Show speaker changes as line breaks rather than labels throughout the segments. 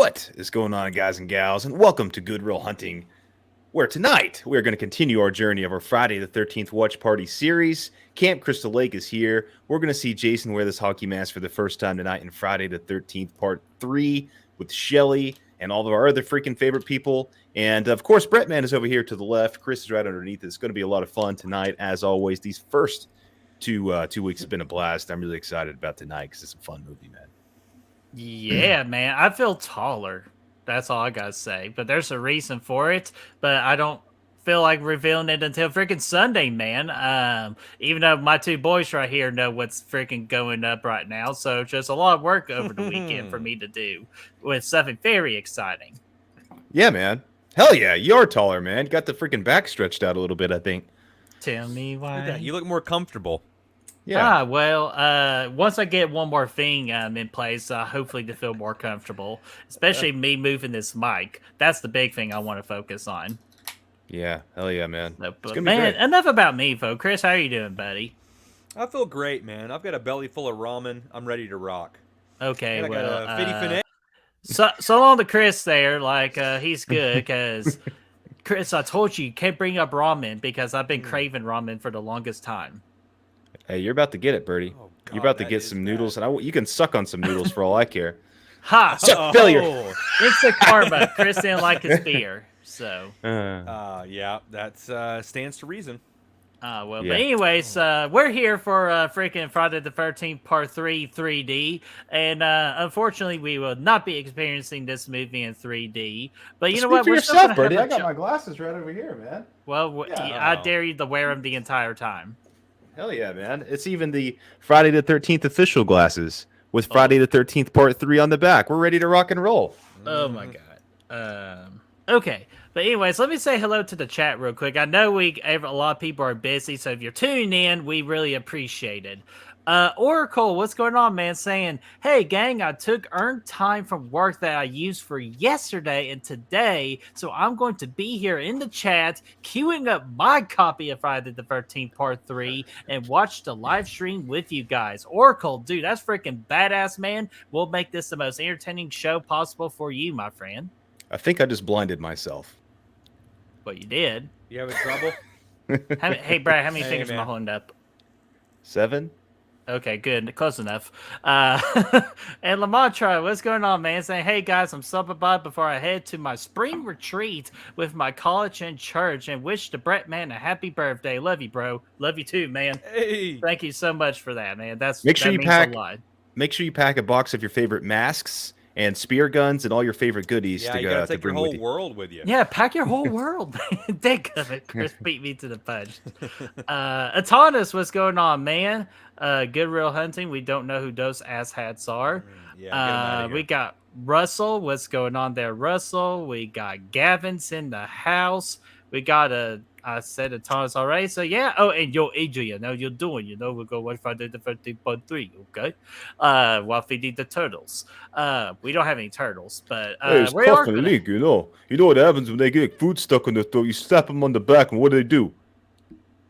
What is going on, guys and gals, and welcome to Good Real Hunting, where tonight we're going to continue our journey of our Friday the 13th Watch Party series. Camp Crystal Lake is here. We're going to see Jason wear this hockey mask for the first time tonight in Friday the 13th Part 3 with Shelly and all of our other freaking favorite people. And, of course, Brettman is over here to the left. Chris is right underneath. It's going to be a lot of fun tonight, as always. These first two weeks have been a blast. I'm really excited about tonight because it's a fun movie, man.
Yeah, man, I feel taller. That's all I gotta say. But there's a reason for it. But I don't feel like revealing it until freaking Sunday, man. Even though my two boys right here know what's freaking going up right now, so it's just a lot of work over the weekend for me to do with something very exciting.
Yeah, man. Hell yeah, you're taller, man. Got the freaking back stretched out a little bit, I think.
Tell me why.
You look more comfortable.
Yeah.
Well, once I get one more thing in place, hopefully to feel more comfortable, especially me moving this mic. That's the big thing I want to focus on.
Yeah, hell yeah, man.
But man, enough about me, folks. Chris, how are you doing, buddy?
I feel great, man. I've got a belly full of ramen. I'm ready to rock.
Okay,
and I got a fitty
finesse. So long to Chris there. Like, he's good because, Chris, I told you can't bring up ramen because I've been craving ramen for the longest time.
Hey, you're about to get it, Birdie.
Oh, God,
you're about to get some noodles, and you can suck on some noodles for all I care.
Ha!
Suck failure.
Instant karma. Chris didn't like his beer, so.
Yeah, that stands to reason.
Yeah. But anyways, we're here for freaking Friday the 13th Part 3 3D, and unfortunately, we will not be experiencing this movie in 3D. But you know what?
We're yourself, Birdie. I got my glasses right over here, man.
Well, I dare you to wear them the entire time.
Hell yeah, man. It's even the Friday the 13th official glasses with Friday the 13th Part 3 on the back. We're ready to rock and roll.
Oh, my God. Okay. But anyways, let me say hello to the chat real quick. I know a lot of people are busy, so if you're tuning in, we really appreciate it. Oracle, what's going on, man? Saying, hey, gang, I took earned time from work that I used for yesterday and today, so I'm going to be here in the chat, queuing up my copy of Friday the 13th Part 3 and watch the live stream with you guys. Oracle, dude, that's freaking badass, man. We'll make this the most entertaining show possible for you, my friend.
I think I just blinded myself.
Well, you did.
You having trouble?
Hey, Brad, how many fingers am I holding up?
7.
Okay, good. Close enough. And Lamontra, what's going on, man? Saying, hey, guys, I'm subbing by before I head to my spring retreat with my college and church and wish the Brett man a happy birthday. Love you, bro. Love you too, man.
Hey.
Thank you so much for that, man. That
means a
lot.
Make sure you pack a box of your favorite masks and spear guns and all your favorite goodies to
you
go
gotta
to
take
bring
your whole
with you.
world with you.
Yeah, pack your whole world, man. Think of it. Chris beat me to the punch. Atanas, what's going on, man? Good Real Hunting. We don't know who those asshats are. We got Russell. What's going on there, Russell? We got Gavin's in the house. We got I said Atanas already. So yeah. Oh, and yo, Adrian, how you doing? You know, we'll go watch Friday the 13th Part 3, okay? While feeding the turtles. We don't have any turtles, but
it's tough and leak, you know. You know what happens when they get food stuck on their throat? You slap them on the back, and what do?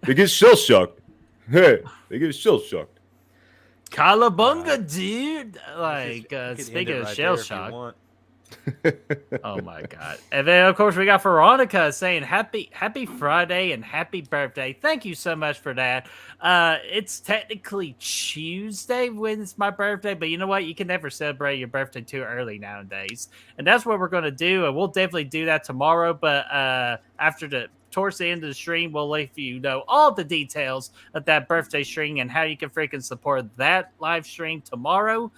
They get shell shocked. Hey, they get shell shocked.
Calabunga, dude. Like, speaking of shell shock. Oh my God. And then of course we got Veronica saying happy Friday and happy birthday. Thank you so much for that. It's technically Tuesday when it's my birthday, but you know what? You can never celebrate your birthday too early nowadays. And that's what we're going to do. And we'll definitely do that tomorrow. But towards the end of the stream, we'll let you know all the details of that birthday stream and how you can freaking support that live stream tomorrow.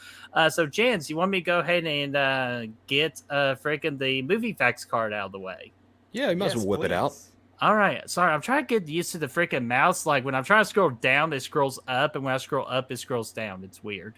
So, Jens, you want me to go ahead and get freaking the movie facts card out of the way?
Yeah, you might as well whip it out.
All right. Sorry, I'm trying to get used to the freaking mouse. Like, when I'm trying to scroll down, it scrolls up, and when I scroll up, it scrolls down. It's weird.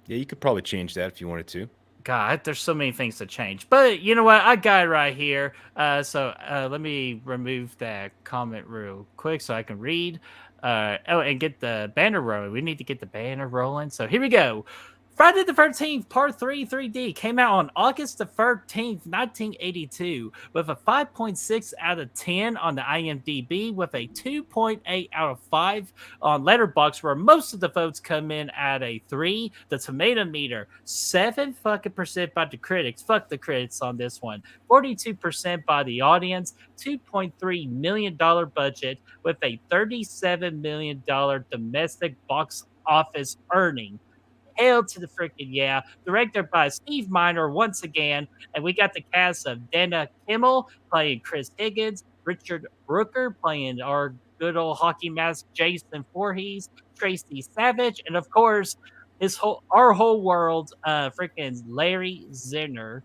Yeah, you could probably change that if you wanted to.
God, there's so many things to change. But you know what? I got it right here. So let me remove that comment real quick so I can read. And get the banner rolling. We need to get the banner rolling. So here we go. Friday the 13th, Part 3 3D came out on August the 13th, 1982, with a 5.6 out of 10 on the IMDb, with a 2.8 out of 5 on Letterboxd, where most of the votes come in at a 3. The tomato meter, 7% by the critics. Fuck the critics on this one. 42% by the audience. $2.3 million budget, with a $37 million domestic box office earning. Hell to the freaking yeah. Directed by Steve Miner once again. And we got the cast of Dana Kimmel playing Chris Higgins, Richard Brooker playing our good old hockey mask Jason Voorhees, Tracy Savage, and of course, our whole world, freaking Larry Zinner,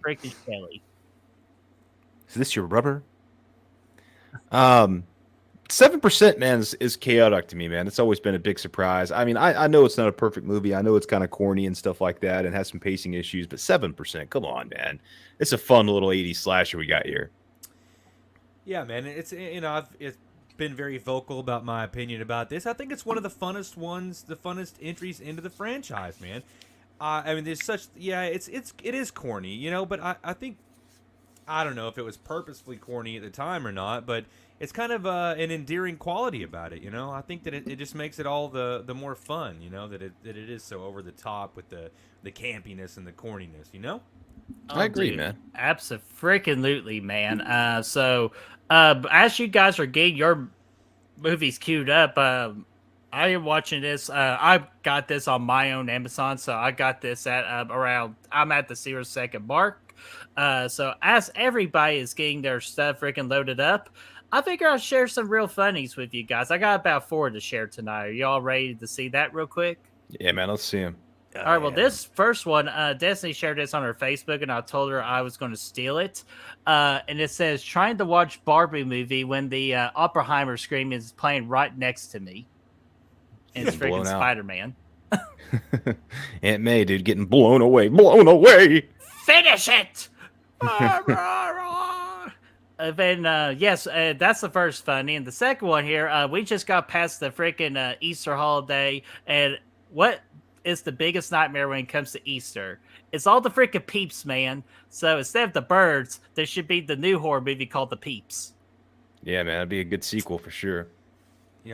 freaking Shelly.
Is this your rubber? 7%, man, is chaotic to me, man. It's always been a big surprise. I mean, I know it's not a perfect movie. I know it's kind of corny and stuff like that and has some pacing issues, but 7%, come on, man. It's a fun little 80s slasher we got here.
Yeah, man. It's it's been very vocal about my opinion about this. I think it's one of the funnest ones, the funnest entries into the franchise, man. I mean, there's such it is corny, but I think I don't know if it was purposefully corny at the time or not, but it's kind of an endearing quality about it, I think that it just makes it all the more fun, that it is so over the top with the campiness and the corniness,
I agree,
dude,
man.
Absolutely, man. So as you guys are getting your movies queued up, I am watching this. I got this on my own Amazon, so I got this at I'm at the 0-second mark. So as everybody is getting their stuff freaking loaded up, I figure I'll share some real funnies with you guys. I got about 4 to share tonight. Are y'all ready to see that real quick?
Yeah, man, let's see him.
All right, well, this first one, Destiny shared this on her Facebook, and I told her I was going to steal it. And it says, trying to watch Barbie movie when the Oppenheimer screen is playing right next to me. And it's freaking Spider-Man.
Aunt May, dude, getting blown away. Blown away!
Finish it! Then, yes, that's the first funny. And the second one here, we just got past the freaking Easter holiday. And what is the biggest nightmare when it comes to Easter? It's all the freaking Peeps, man. So instead of the birds, there should be the new horror movie called The Peeps.
Yeah, man, that'd be a good sequel for sure.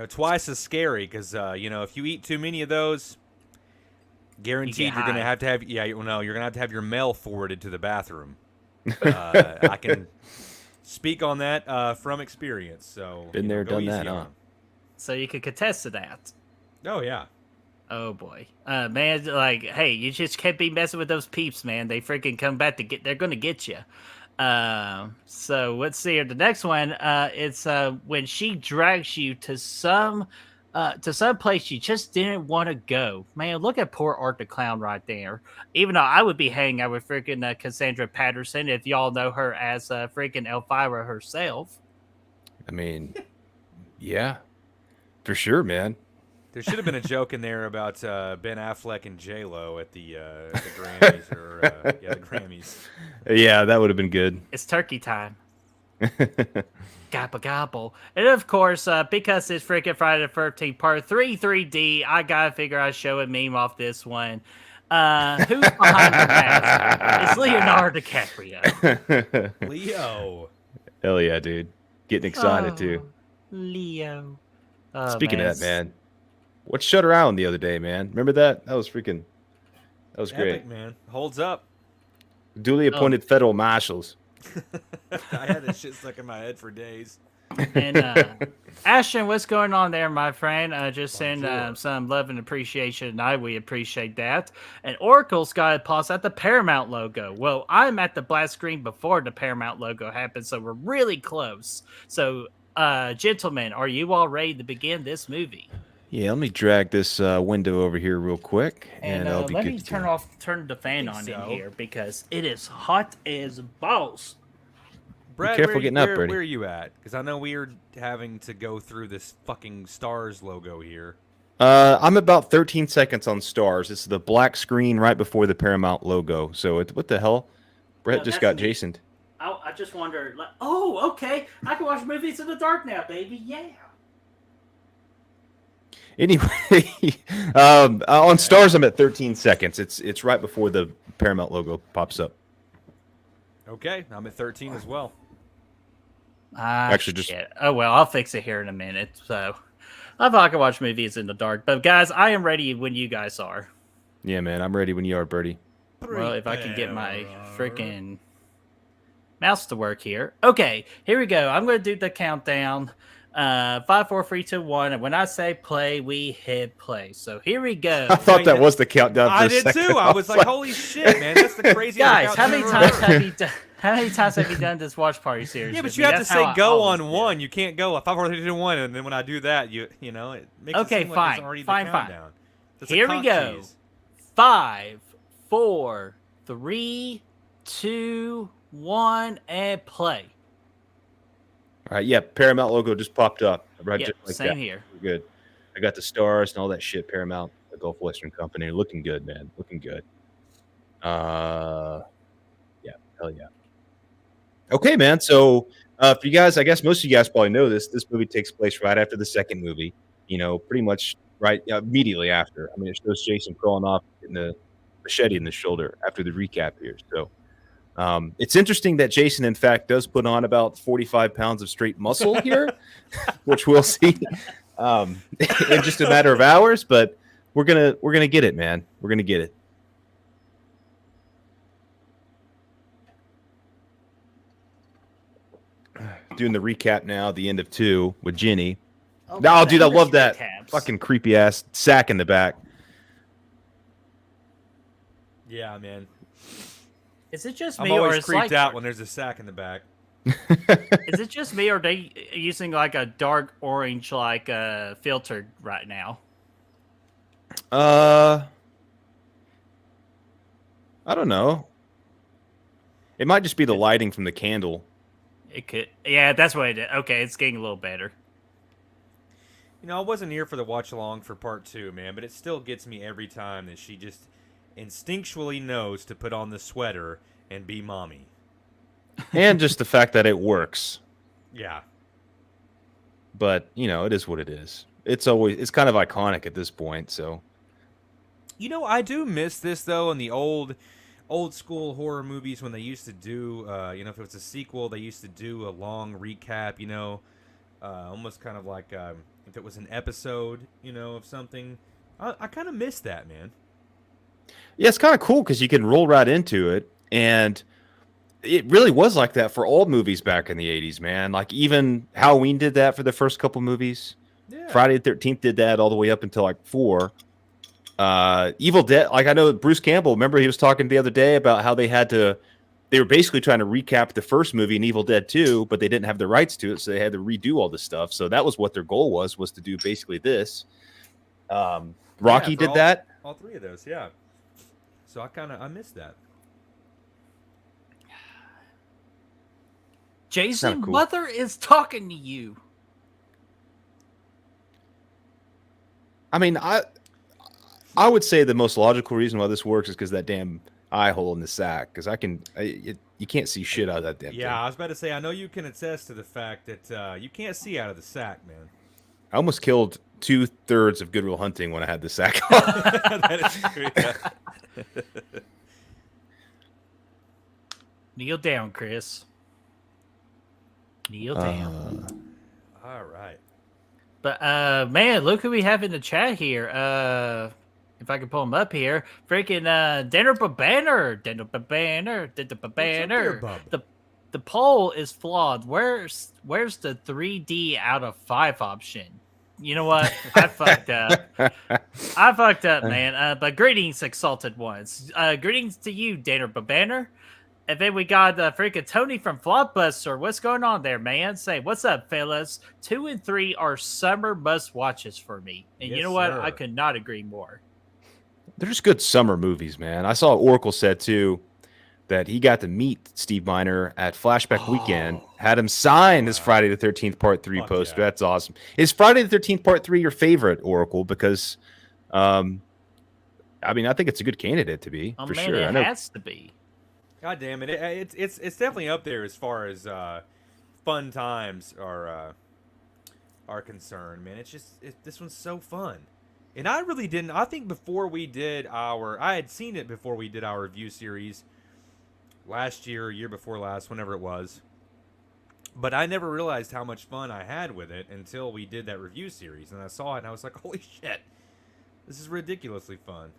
Twice as scary because, if you eat too many of those, guaranteed you're going to have, you're going to have your mail forwarded to the bathroom. I can speak on that from experience. So
been there, done that, huh?
So you could contest to that.
Oh, yeah.
Oh, boy. Man, like, hey, you just can't be messing with those Peeps, man. They freaking come back they're going to get you. So let's see here. The next one, it's when she drags you to some place you just didn't want to go. Man, look at poor Art the Clown right there. Even though I would be hanging out with freaking Cassandra Patterson if y'all know her as freaking Elvira herself.
I mean, yeah, for sure, man.
There should have been a joke in there about Ben Affleck and J-Lo at the Grammys the Grammys.
Yeah, that would have been good.
It's turkey time. Gobble gobble. And of course, because it's freaking Friday the 13th Part 3 3D, I gotta figure I'd show a meme off this one. Who's behind the mask? It's Leonardo DiCaprio.
Leo.
Hell yeah, dude. Getting excited too.
Leo.
Speaking of that, man. What Shutter Island the other day, man? Remember that? That was great.
Epic, man. Holds up.
Duly appointed federal marshals.
I had that shit stuck in my head for days.
And Ashton, what's going on there, my friend? Just send some love and appreciation tonight. We appreciate that. And Oracle's got a pause at the Paramount logo. Well, I'm at the black screen before the Paramount logo happened, so we're really close. So, gentlemen, are you all ready to begin this movie?
Yeah, let me drag this window over here real quick, and I'll be
let
good
me
to
turn the fan on in here because it is hot as balls.
Brad,
be careful getting up, Brady.
Where are you at? Because I know we're having to go through this fucking Stars logo here.
I'm about 13 seconds on Stars. This is the black screen right before the Paramount logo. So what the hell? Brett just got Jasoned.
I just wondered, okay, I can watch movies in the dark now, baby. Yeah.
Anyway, on Stars, I'm at 13 seconds. It's right before the Paramount logo pops up.
Okay, I'm at 13 as well.
Actually,
shit.
just
Oh well, I'll fix it here in a minute. So I thought I could watch movies in the dark, but guys, I am ready when you guys are.
yeah, man, I'm ready when you are, Birdie.
Well, if I can get my freaking mouse to work here. Okay, here we go. I'm going to do the countdown. 5, 4, 3, 2, 1. And when I say play, we hit play. So here we go.
I thought that was the countdown. For
I
a
did
second.
too. I was like, holy shit, man, that's the craziest.
Guys, how many times have you done? How many times have you done this watch party series?
Yeah, but you have to say go on one. You can't go 5, 4, 3, 2, 1, and then when I do that, you know, it makes it seem like it's already the countdown.
Here we go.
Cheese.
5, 4, 3, 2, 1, and play.
All right, yeah, Paramount logo just popped up. Right,
Yep,
just like
same
that.
here.
Good. I got the stars and all that shit. Paramount, the Gulf Western Company, looking good, man. Looking good. Yeah, hell yeah. Okay, man. So for you guys, I guess most of you guys probably know this. This movie takes place right after the second movie. You know, pretty much right immediately after. I mean, it shows Jason crawling off in the machete in the shoulder after the recap here. So it's interesting that Jason, in fact, does put on about 45 pounds of straight muscle here, which we'll see in just a matter of hours. But we're gonna get it, man. We're gonna get it. Doing the recap now at the end of 2 with Ginny. Oh, dude, I love that fucking creepy ass sack in the back.
Yeah, man.
Is it just
I'm
me, or
always
is
creeped out when there's a sack in the back.
Is it just me, or are they using like a dark orange like filter right now?
I don't know. It might just be the lighting from the candle.
It could, yeah, that's what it is. Okay, it's getting a little better.
You know, I wasn't here for the watch along for part 2, man, but it still gets me every time that she just instinctually knows to put on the sweater and be mommy.
And just the fact that it works.
Yeah.
But, you know, it is what it is. It's kind of iconic at this point, so.
You know, I do miss this, though, in the old school horror movies when they used to do, you know, if it was a sequel, they used to do a long recap, you know, almost kind of like if it was an episode, you know, of something. I kind of miss that, man.
Yeah, it's kind of cool because you can roll right into it. And it really was like that for all movies back in the 80s, man. Like even Halloween did that for the first couple movies. Yeah. Friday the 13th did that all the way up until like 4. Evil Dead, like I know Bruce Campbell, remember he was talking the other day about how they were basically trying to recap the first movie in Evil Dead 2, but they didn't have the rights to it, so they had to redo all this stuff. So that was what their goal was to do basically this. Rocky did that.
All 3 of those, yeah. So I missed that.
Jason, cool. Mother is talking to you.
I mean, I would say the most logical reason why this works is because that damn eye hole in the sack. Because you can't see shit out of that damn thing.
Yeah, I was about to say, I know you can attest to the fact that you can't see out of the sack, man.
I almost killed 2/3 of Good Will Hunting when I had the sack on.
That is true. Yeah.
Kneel down, Chris. Kneel down.
All right.
But man, look who we have in the chat here. If I can pull him up here, freaking Dinner Banner. The poll is flawed. Where's the 3D out of 5 option? You know what? I fucked up. I fucked up, man. But greetings, exalted ones. Greetings to you, Dinner Banner. And then we got freaking Tony from Flopbuster. What's going on there, man? Say, what's up, fellas? 2 and 3 are summer must-watches for me. And yes, you know what? Sir. I could not agree more.
They're just good summer movies, man. I saw Oracle said, too, that he got to meet Steve Miner at Flashback Weekend, had him sign his Friday the 13th Part 3 poster. Yeah. That's awesome. Is Friday the 13th Part 3 your favorite, Oracle? Because, I mean, I think it's a good candidate to be, for sure.
It has to be.
God damn it! It's definitely up there as far as fun times are are concerned, man, this one's so fun. And I really didn't. I think before we did I had seen it before we did our review series last year before last, whenever it was. But I never realized how much fun I had with it until we did that review series. And I saw it and I was like, holy shit, this is ridiculously fun.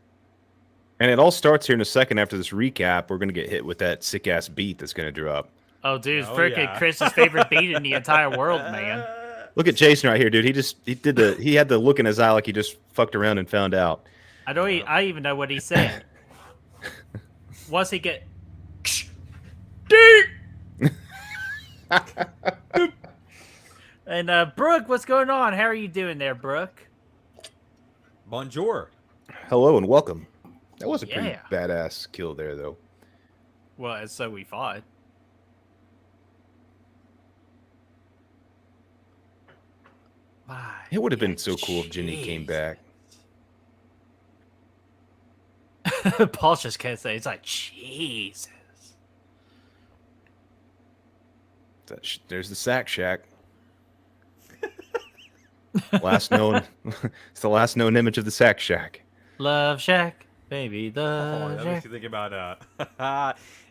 And it all starts here in a second after this recap. We're going to get hit with that sick-ass beat that's going to drop.
Oh, dude, it's freaking Chris's favorite beat in the entire world, man.
Look at Jason right here, dude. He had the look in his eye like he just fucked around and found out.
I even know what he said. Once he get and Brooke, what's going on? How are you doing there, Brooke?
Bonjour.
Hello and welcome. That was a pretty badass kill there, though.
Well, so we thought.
It would have been so cool if Ginny came back.
Paul just can't say. It's like, Jesus.
There's the Sack Shack. Last known. It's the last known image of the Sack Shack.
Love Shack, baby. Love
That makes you think about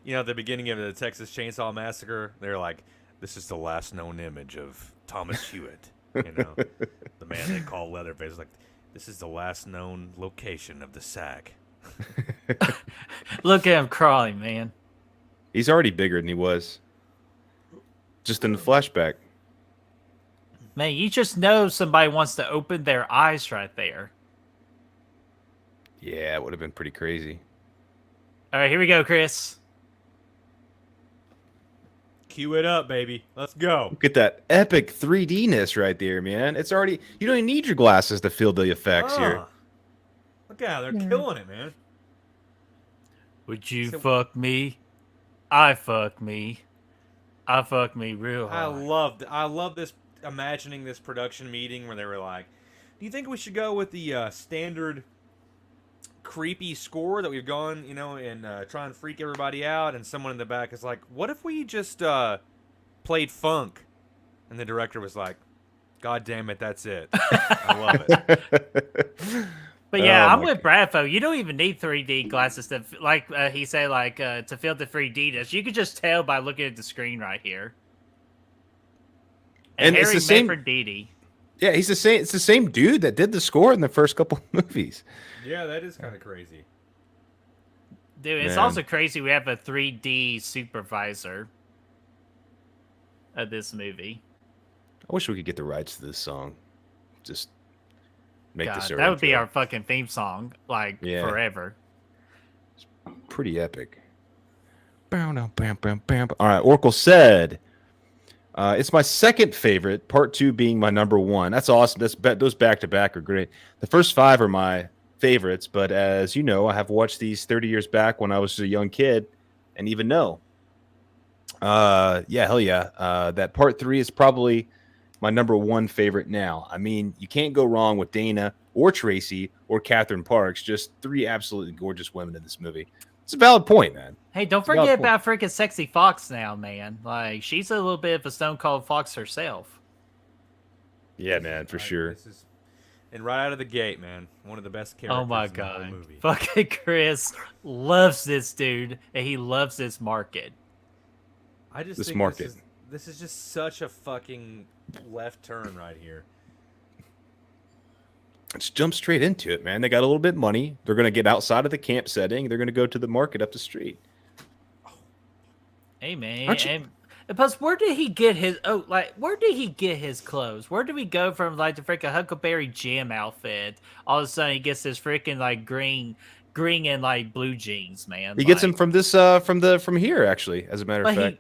the beginning of the Texas Chainsaw Massacre. They're like, this is the last known image of Thomas Hewitt. The man they call Leatherface. Like, this is the last known location of the sack.
Look at him crawling, man.
He's already bigger than he was. Just in the flashback.
Man, you just know somebody wants to open their eyes right there.
Yeah, it would have been pretty crazy.
All right, here we go, Chris.
Cue it up, baby. Let's go.
Look at that epic 3D-ness right there, man. It's already... You don't even need your glasses to feel the effects here.
Look out, they're killing it, man.
Would you fuck me? I fuck me. I fuck me real hard.
I love this, imagining this production meeting where they were like, do you think we should go with the standard creepy score that we've gone, and try and freak everybody out? And someone in the back is like, what if we just played funk? And the director was like, God damn it, that's it. I love it.
But yeah, I'm with Bradfo. You don't even need 3D glasses to, he said, to feel the 3D-ness. You could just tell by looking at the screen right here. And Harry
it's the same.
Manfredini.
Yeah, he's the same. It's the same dude that did the score in the first couple of movies.
Yeah, that is kind of crazy.
Dude, it's also crazy we have a 3D supervisor of this movie.
I wish we could get the rights to this song. Just make this.
That would be our fucking theme song, forever.
It's pretty epic. All right, Oracle said, it's my second favorite, part 2 being my number 1. That's awesome. Those back-to-back are great. The first 5 are my favorites, but as you know, I have watched these 30 years back when I was a young kid, and even know. Yeah, hell yeah. That part 3 is probably my number 1 favorite now. I mean, you can't go wrong with Dana or Tracy or Catherine Parks. Just 3 absolutely gorgeous women in this movie. It's a valid point, man.
Hey, don't forget about freaking Sexy Fox now, man. Like, she's a little bit of a Stone Cold Fox herself.
Yeah, man, for sure.
And right out of the gate, man, one of the best characters
in the
whole movie.
Fucking Chris loves this dude, and he loves this market.
I just think this is just such a fucking left turn right here.
Let's jump straight into it, man. They got a little bit of money. They're going to get outside of the camp setting. They're going to go to the market up the street.
Hey, man. And plus, where did he get his... where did he get his clothes? Where did we go from, the freaking Huckleberry Jim outfit? All of a sudden, he gets this freaking, green and, blue jeans, man.
He gets them from this, from here, actually, as a matter of fact.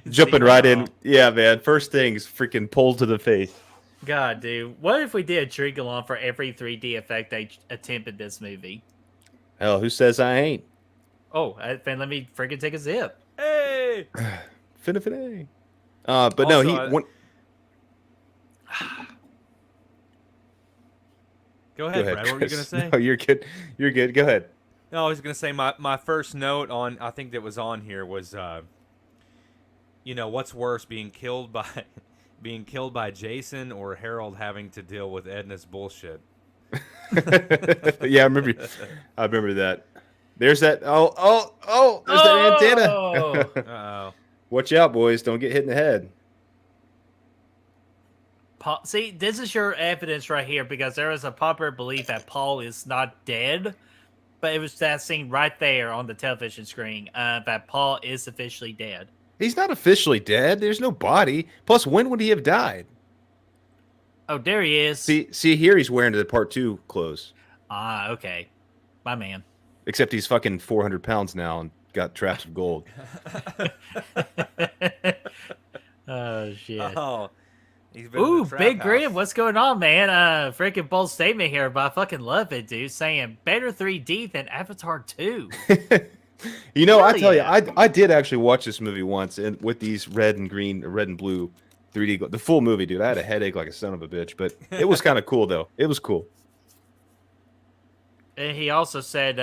Jumping right in. Yeah, man. First things, freaking pulled to the face.
God, dude. What if we did a drink along for every 3D effect they attempted this movie?
Hell, who says I ain't?
Oh, then let me freaking take a zip.
Hey!
Finna. But also, no,
Go ahead, Brad. What were you going to say?
No, you're good. You're good. Go ahead.
No, I was going to say my first note on, I think that was on here was, you know, what's worse, being killed by Jason or Harold having to deal with Edna's bullshit?
Yeah, I remember that. There's that. There's that antenna.
Uh-oh.
Watch out, boys! Don't get hit in the head.
Paul, see, this is your evidence right here because there is a popular belief that Paul is not dead, but it was that scene right there on the television screen that Paul is officially dead.
He's not officially dead. There's no body. Plus, when would he have died?
Oh, there he is.
See here, he's wearing the part 2 clothes.
Ah, okay, my man.
Except he's fucking 400 pounds now and got traps of gold.
Oh shit.
Oh. He's been
Ooh,
in the
Big
trap
Grim,
house.
what's going on, man? Freaking bold statement here, but I fucking love it, dude. Saying better 3D than Avatar 2.
You know, I
Hell
tell
yeah.
you, I did actually watch this movie once, and with these red and blue 3D, the full movie, dude. I had a headache like a son of a bitch, but it was kind of cool though. It was cool.
And he also said,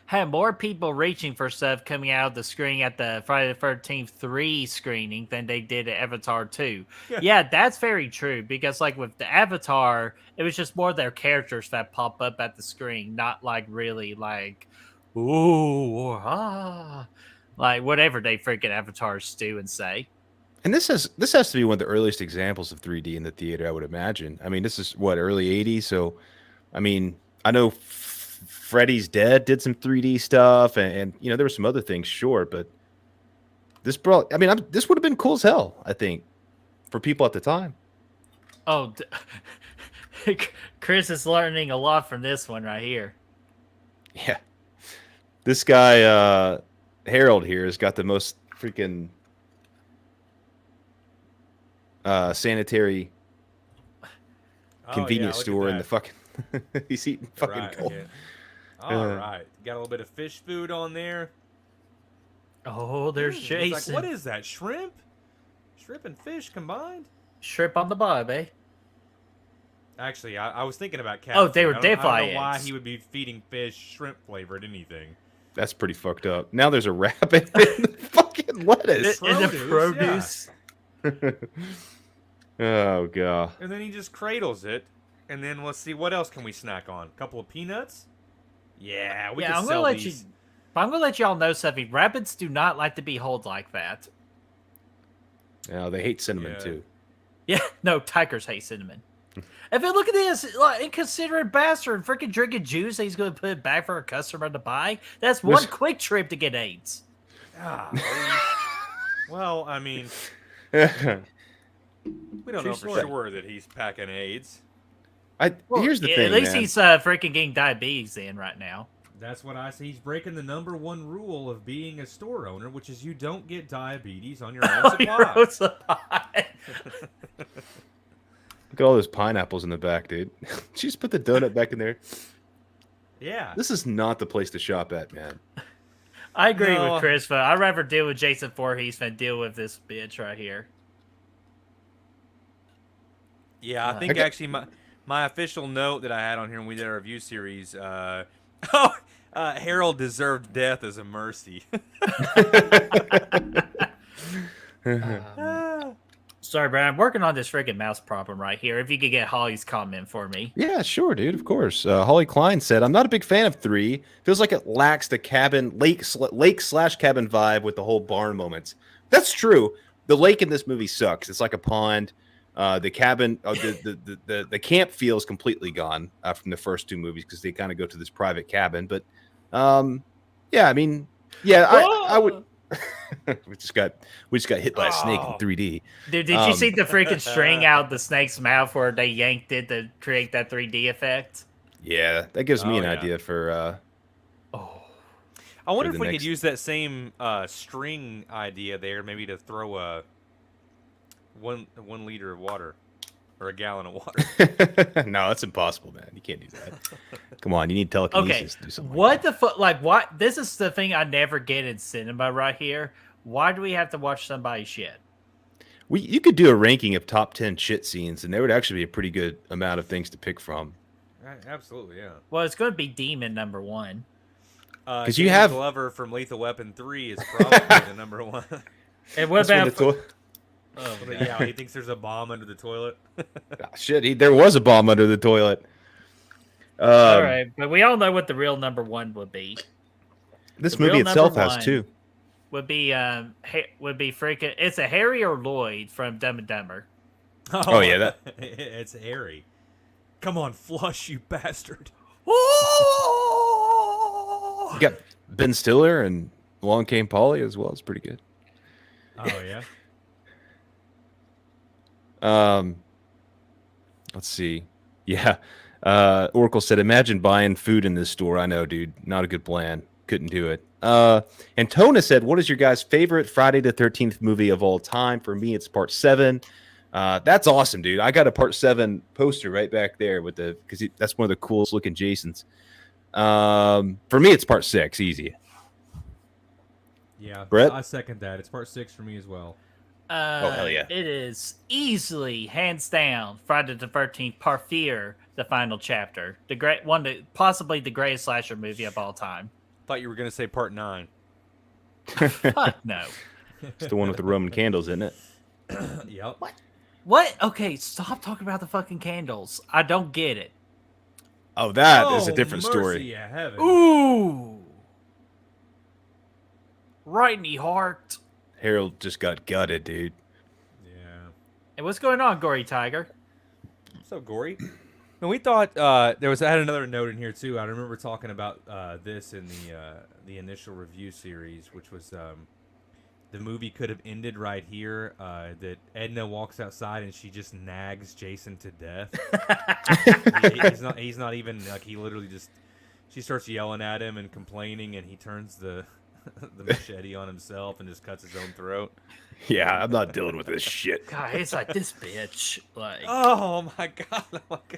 had more people reaching for stuff coming out of the screen at the Friday the 13th 3 screening than they did at Avatar 2. Yeah, that's very true, because like with the Avatar, it was just more their characters that pop up at the screen, not like really like, ooh, or ah, like whatever they freaking avatars do and say.
And this has to be one of the earliest examples of 3D in the theater, I would imagine. I mean, this is what, early 80s, so I mean, I know Freddy's Dead did some 3D stuff, and you know, there were some other things, sure, but this brought, I mean, this would have been cool as hell, I think, for people at the time.
Oh, Chris is learning a lot from this one right here.
Yeah. This guy, Harold here, has got the most freaking sanitary convenience store in the fucking... He's eating fucking gold.
Yeah. All right. Got a little bit of fish food on there.
Oh, there's Jason.
It's like, what is that? Shrimp? Shrimp and fish combined?
Shrimp on the bob, eh?
Actually, I was thinking about cat.
Oh, they were
I don't
DeFi
know why
eggs.
he would be feeding fish shrimp flavored anything.
That's pretty fucked up. Now there's a rabbit in the fucking lettuce.
In the produce.
Oh, God.
And then he just cradles it. And then let's see, what else can we snack on? A couple of peanuts? Yeah, we can
I'm
sell
gonna
these.
I'm gonna let y'all know something. Rabbits do not like to be held like that.
No, they hate cinnamon, too.
Yeah, no, tigers hate cinnamon. If you look at this, like, inconsiderate bastard freaking drinking juice that he's going to put it back for a customer to buy. That's one quick trip to get AIDS.
Well, I mean, we don't know for sure that he's packing AIDS.
Here's the thing,
at least
man.
he's freaking getting diabetes in right now.
That's what I say. He's breaking the #1 rule of being a store owner, which is you don't get diabetes on your own supply.
Your own supply.
Look at all those pineapples in the back, dude. Just put the donut back in there.
Yeah.
This is not the place to shop at, man.
I agree with Chris, but I'd rather deal with Jason Voorhees than deal with this bitch right here.
Yeah, I think actually my official note that I had on here when we did our review series, Harold deserved death as a mercy.
Sorry, Brad. I'm working on this freaking mouse problem right here. If you could get Holly's comment for me.
Yeah, sure, dude. Of course. Holly Klein said, "I'm not a big fan of 3. Feels like it lacks the lake/cabin vibe with the whole barn moments." That's true. The lake in this movie sucks. It's like a pond. The cabin, the camp feels completely gone from the first 2 movies because they kind of go to this private cabin. But yeah, I mean, yeah, I would. we just got hit by a snake in 3D.
Dude, did you see the freaking string out the snake's mouth where they yanked it to create that 3D effect?
Yeah, that gives me an idea for.
I wonder if we could use that same string idea there, maybe to throw a 1 liter of water or a gallon of water.
No, that's impossible, man. You can't do that. Come on, you need telekinesis to do something.
What the fuck? Like, what? This is the thing I never get in cinema right here. Why do we have to watch somebody shit?
You could do a ranking of top 10 shit scenes, and there would actually be a pretty good amount of things to pick from.
Absolutely, yeah.
Well, it's going to be Demon #1.
Because you have
Glover from Lethal Weapon 3 is probably the #1.
And what about?
Oh, yeah, he thinks there's a bomb under the toilet.
Shit, there was a bomb under the toilet.
All right, but we all know what the real number one would be.
This movie itself has two.
Would be freaking. It's a Harry or Lloyd from Dumb and Dumber.
Oh yeah,
it's Harry. Come on, flush, you bastard.
You got Ben Stiller and Along Came Polly as well. It's pretty good.
Oh yeah.
Let's see. Yeah. Oracle said, imagine buying food in this store. I know, dude. Not a good plan. Couldn't do it. And Tona said, what is your guys' favorite Friday the 13th movie of all time? For me, it's part 7. That's awesome, dude. I got a part 7 poster right back there with because that's one of the coolest looking Jasons. For me, it's part 6. Easy.
Yeah.
Brett?
I second that. It's part 6 for me as well.
Oh, hell yeah.
It is easily, hands down, Friday the 13th, Part Fear, the final chapter. Possibly the greatest slasher movie of all time.
Thought you were going to say part 9.
Fuck no.
It's the one with the Roman candles, isn't it?
Yep.
What? Okay, stop talking about the fucking candles. I don't get it.
Oh, that is a different story.
Heaven.
Ooh. Right in the heart.
Harold just got gutted, dude.
Yeah.
Hey, what's going on, Gory Tiger?
So gory. And we thought I had another note in here too. I remember talking about this in the initial review series, which was the movie could have ended right here. That Edna walks outside and she just nags Jason to death. He's not even like, he literally just, she starts yelling at him and complaining, and he turns the machete on himself and just cuts his own throat.
Yeah, I'm not dealing with this shit.
God, it's like this bitch. Like,
oh my god, he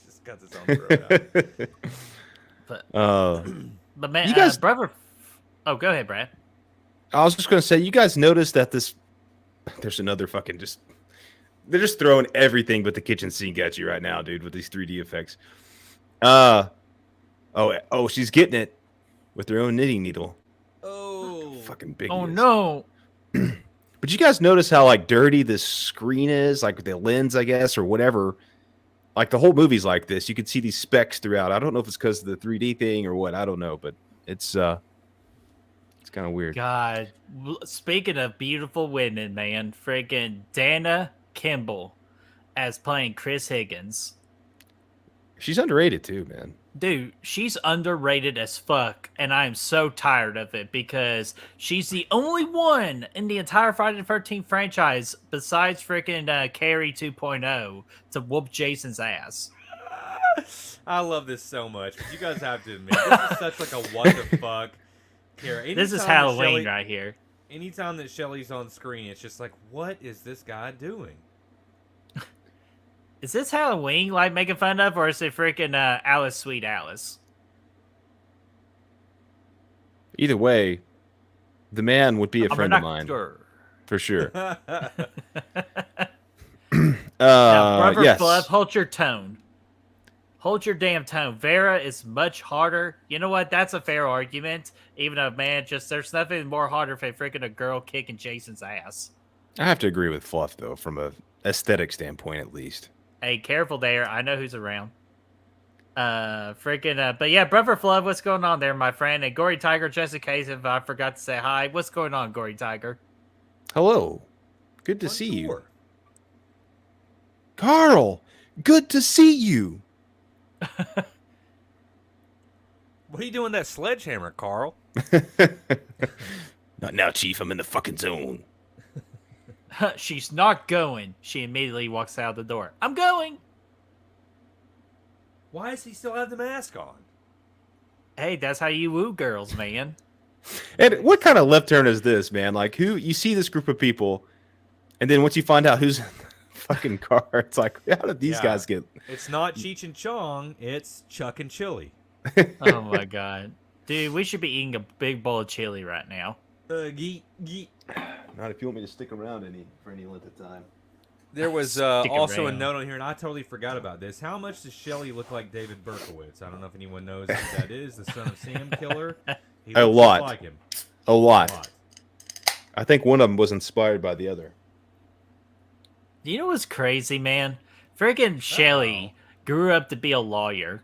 just cuts his own throat out.
But man,
you guys,
brother. Oh, go ahead, Brad.
I was just gonna say, you guys noticed that there's another fucking they're just throwing everything but the kitchen sink at you right now, dude, with these 3D effects. Oh, she's getting it with her own knitting needle.
Oh,
fucking big.
Oh no.
But you guys notice how like dirty this screen is, like the lens, I guess, or whatever. Like the whole movie's like this. You can see these specks throughout. I don't know if it's because of the 3D thing or what. I don't know, but it's kind of weird.
God, speaking of beautiful women, man, freaking Dana Kimball as playing Chris Higgins.
She's underrated too, man.
Dude, she's underrated as fuck, and I am so tired of it because she's the only one in the entire Friday the 13th franchise besides freaking Carrie 2.0 to whoop Jason's ass.
I love this so much, but you guys have to admit, this is such like a what the fuck. Here,
this is Halloween right here.
Anytime that Shelly's on screen, it's just like, what is this guy doing?
Is this Halloween, like, making fun of, or is it freaking Alice, Sweet Alice?
Either way, the man would be a friend of mine. For sure.
Brother
yes.
Fluff, hold your tone. Hold your damn tone. Vera is much harder. You know what? That's a fair argument. Even though, man, there's nothing more harder for freaking a girl kicking Jason's ass.
I have to agree with Fluff, though, from a aesthetic standpoint, at least.
Hey, careful there. I know who's around. But yeah, Brother Flood, what's going on there, my friend? And Gory Tiger, just in case if I forgot to say hi, what's going on, Gory Tiger?
Hello. Good to see you. Carl, good to see you.
What are you doing that sledgehammer, Carl?
Not now, Chief. I'm in the fucking zone.
She's not going. She immediately walks out the door. I'm going.
Why does he still have the mask on?
Hey, that's how you woo girls, man.
And what kind of left turn is this, man? Like, who you see this group of people, and then once you find out who's in the fucking car, it's like, how did these guys get?
It's not Cheech and Chong. It's Chuck and Chili.
Oh my god, dude, we should be eating a big bowl of chili right now.
Geet.
Not if you want me to stick around for any length of time.
There was also a note on here, and I totally forgot about this. How much does Shelly look like David Berkowitz? I don't know if anyone knows who that is. The son of Sam Killer. He
a
looks
lot.
just like him.
A lot. I think one of them was inspired by the other.
You know what's crazy, man? Freaking Shelly grew up to be a lawyer.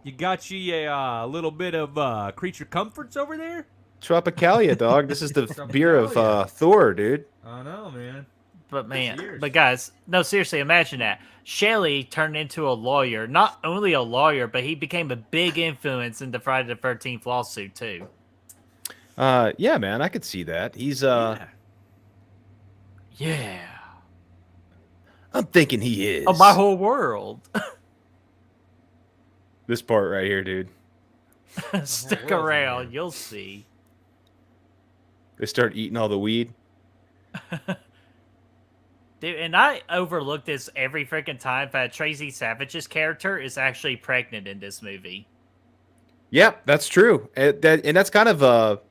You got you a little bit of creature comforts over there?
Tropicalia, dog. This is the beer of Thor, dude.
I know, man.
But man, but guys, no, seriously, imagine that. Shelly turned into a lawyer. Not only a lawyer, but he became a big influence in the Friday the 13th lawsuit, too.
Yeah, man, I could see that. He's,
Yeah.
I'm thinking he is.
Oh, my whole world.
This part right here, dude.
Stick around, you'll see.
They start eating all the weed.
Dude, and I overlook this every freaking time that Tracy Savage's character is actually pregnant in this movie.
Yep, that's true. And that's kind of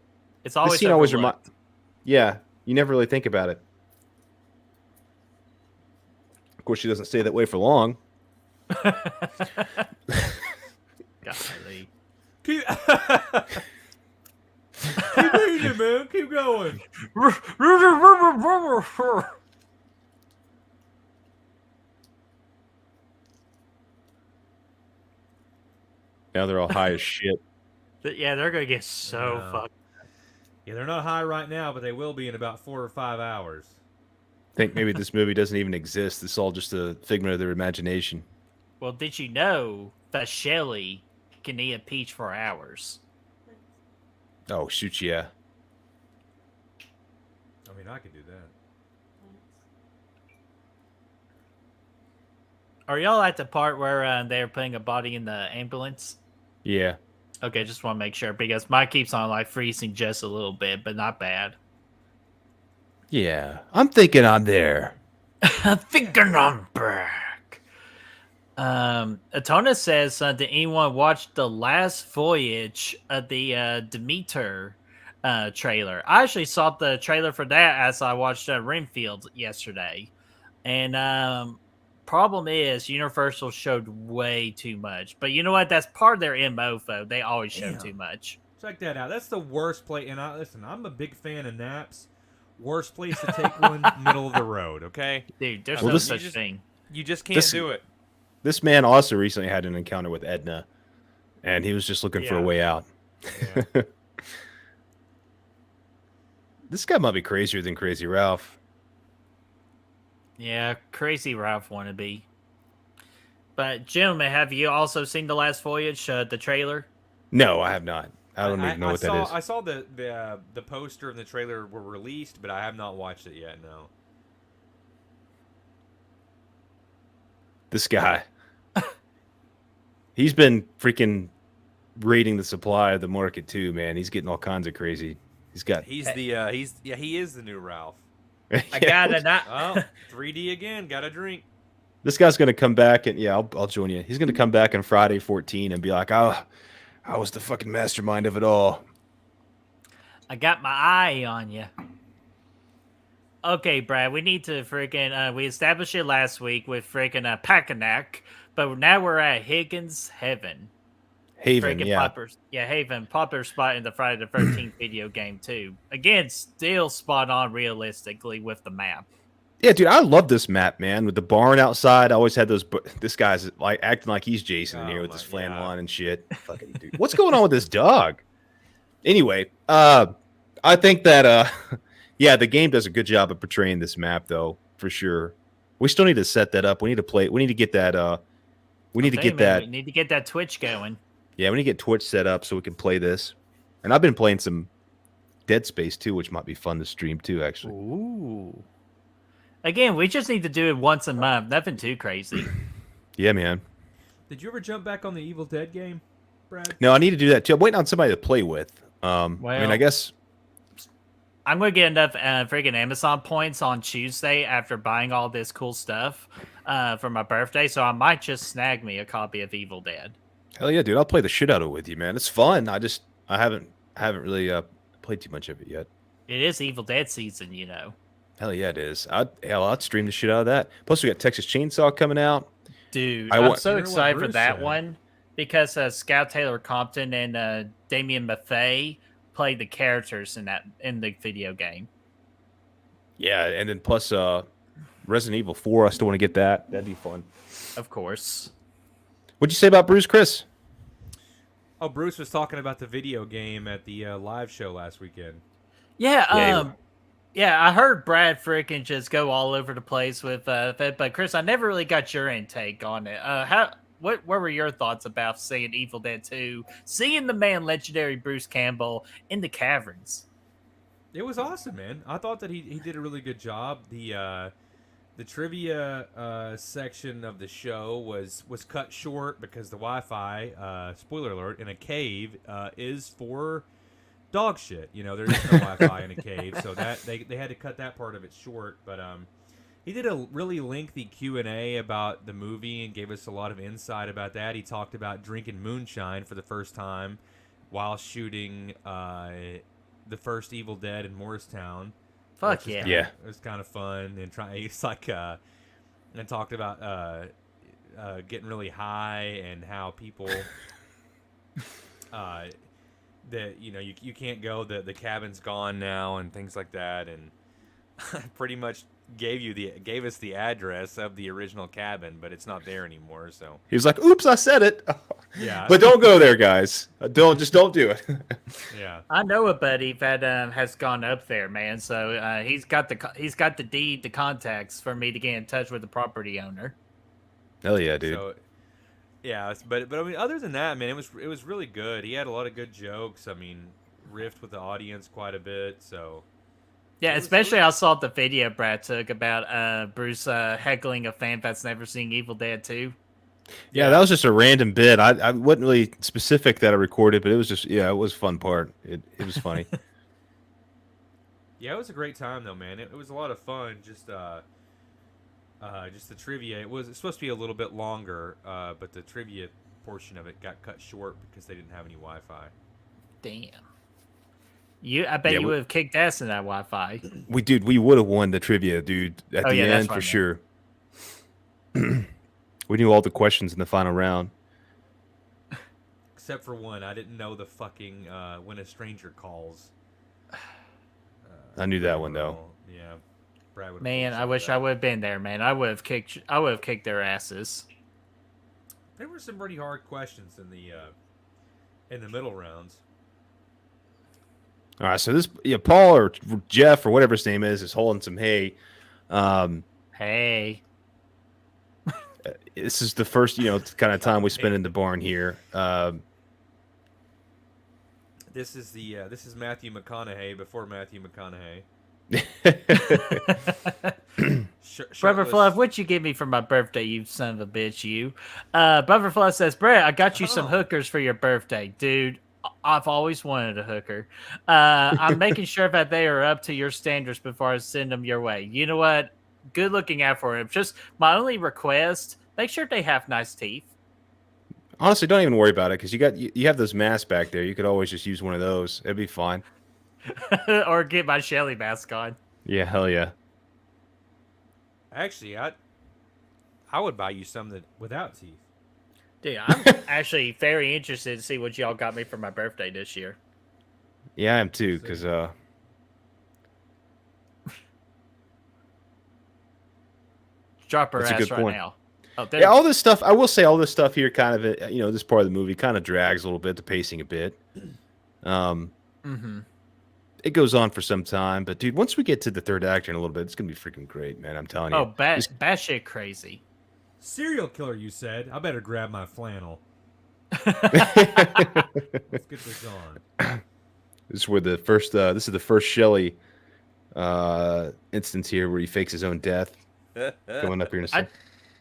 it's always
scene always yeah, you never really think about it. Of course, she doesn't stay that way for long.
Golly.
Keep eating, man. Keep going.
Now they're all high as shit.
Yeah, they're gonna get so fucked.
Yeah, they're not high right now, but they will be in about 4 or 5 hours.
I think maybe this movie doesn't even exist. It's all just a figment of their imagination.
Well, did you know that Shelly can eat a peach for hours?
Oh, shoot, yeah.
I mean, I could do that.
Are y'all at the part where they're putting a body in the ambulance?
Yeah.
Okay, just want to make sure because mine keeps on like freezing just a little bit, but not bad.
Yeah, I'm thinking I'm there.
I'm thinking I'm back. Atona says, did anyone watch the last voyage of the Demeter trailer? I actually saw the trailer for that as I watched Renfield yesterday. And problem is Universal showed way too much. But you know what? That's part of their MO, though. They always show too much.
Check that out. That's the worst place. And listen, I'm a big fan of naps. Worst place to take one, middle of the road, okay?
Dude, there's no such thing.
You just can't do it.
This man also recently had an encounter with Edna, and he was just looking for a way out. Yeah. This guy might be crazier than Crazy Ralph.
Yeah, Crazy Ralph wannabe. But, gentlemen, have you also seen The Last Voyage, the trailer?
No, I have not. I don't even know what that is.
I saw the poster and the trailer were released, but I have not watched it yet, no.
This guy. He's been freaking raiding the supply of the market too, man. He's getting all kinds of crazy. He is
the new Ralph.
I got it.
Oh, 3D again. Got a drink.
This guy's gonna come back and I'll join you. He's gonna come back on Friday 14 and be like, "Oh, I was the fucking mastermind of it all."
I got my eye on you. Okay, Brad, we need to freaking we established it last week with freaking Pacanac, but now we're at Higgins Haven.
Haven, yeah.
Haven, popular spot in the Friday the 13th video game too. Again, still spot on realistically with the map.
Yeah, dude, I love this map, man. With the barn outside, I always had those. This guy's like acting like he's Jason in here with his flannel on and shit. Fucking dude, what's going on with this dog? Anyway, I think that yeah, the game does a good job of portraying this map, though, for sure. We still need to set that up. We need to play. We need to get that. We need to get that
Twitch going.
Yeah, we need to get Twitch set up so we can play this. And I've been playing some Dead Space too, which might be fun to stream too, actually.
Ooh. Again, we just need to do it once a month. Nothing too crazy.
Yeah, man.
Did you ever jump back on the Evil Dead game, Brad?
No, I need to do that too. I'm waiting on somebody to play with. I mean, I guess
I'm going to get enough freaking Amazon points on Tuesday after buying all this cool stuff for my birthday, so I might just snag me a copy of Evil Dead.
Hell yeah, dude! I'll play the shit out of it with you, man. It's fun. I haven't really played too much of it yet.
It is Evil Dead season, you know.
Hell yeah, it is. I'd stream the shit out of that. Plus, we got Texas Chainsaw coming out.
Dude, I'm so excited for that one because Scout Taylor Compton and Damian Maffei play the characters in the video game.
Yeah, and then plus Resident Evil 4, I still want to get that. That'd be fun.
Of course.
What'd you say about Bruce, Chris?
Oh, Bruce was talking about the video game at the live show last weekend.
Yeah, I heard Brad freaking just go all over the place with that, but Chris, I never really got your intake on it. What were your thoughts about seeing Evil Dead 2, seeing the man legendary Bruce Campbell in the caverns?
It was awesome, man. I thought that he did a really good job. The trivia section of the show was cut short because the Wi-Fi, spoiler alert, in a cave is for dog shit. You know, there's no Wi-Fi in a cave, so that they had to cut that part of it short. But he did a really lengthy Q&A about the movie and gave us a lot of insight about that. He talked about drinking moonshine for the first time while shooting the first Evil Dead in Morristown.
Fuck yeah.
Yeah.
It was kind of fun, and he's like and talked about getting really high and how people that you can't go, the cabin's gone now and things like that, and pretty much gave us the address of the original cabin, but it's not there anymore. So
He was like, "Oops, I said it."
Yeah.
But don't go there, guys. Don't do it.
yeah.
I know a buddy that has gone up there, man. So he's got the deed, the contacts for me to get in touch with the property owner.
Hell yeah, dude.
So, yeah, but I mean, other than that, man, it was really good. He had a lot of good jokes. I mean, riffed with the audience quite a bit. So
Yeah, especially I saw the video Brad took about Bruce heckling a fan that's never seen Evil Dead 2.
Yeah, that was just a random bit. I wasn't really specific that I recorded, but it was just it was a fun part. It was funny.
Yeah, it was a great time though, man. It was a lot of fun. Just the trivia. It's supposed to be a little bit longer, but the trivia portion of it got cut short because they didn't have any Wi-Fi.
Damn. I bet you would have kicked ass in that Wi-Fi.
We would have won the trivia, dude, at the end for sure. We knew all the questions in the final round.
Except for one. I didn't know the fucking when a stranger calls.
I knew that one though.
Yeah. Brad
Man, I wish I would have been there, man. I would have kicked their asses.
There were some pretty hard questions in the middle rounds.
All right, so this Paul or Jeff or whatever his name is holding some hay.
Hey.
This is the first kind of time we spend in the barn here.
This is Matthew McConaughey before Matthew McConaughey.
Brother Fluff, what'd you give me for my birthday, you son of a bitch, you? Brother Fluff says, Brett, I got you some hookers for your birthday. Dude, I've always wanted a hooker. I'm making sure that they are up to your standards before I send them your way. You know what? Good looking out for him. Just my only request, make sure they have nice teeth.
Honestly, don't even worry about it because you have those masks back there. You could always just use one of those. It'd be fine.
Or get my Shelly mask on.
Yeah, hell yeah.
Actually, I would buy you some without teeth.
Dude, I'm actually very interested to see what y'all got me for my birthday this year.
Yeah, I am too, because
drop her
that's
ass right now.
Oh, yeah, all this stuff. I will say, all this stuff here, kind of, this part of the movie kind of drags a little bit, the pacing a bit. It goes on for some time, but dude, once we get to the third act in a little bit, it's gonna be freaking great, man. I'm telling you.
Oh, batshit crazy.
Serial killer, you said. I better grab my flannel.
Let's
get this on.
This is where the first. This is the first Shelly instance here where he fakes his own death. Going up here in a second.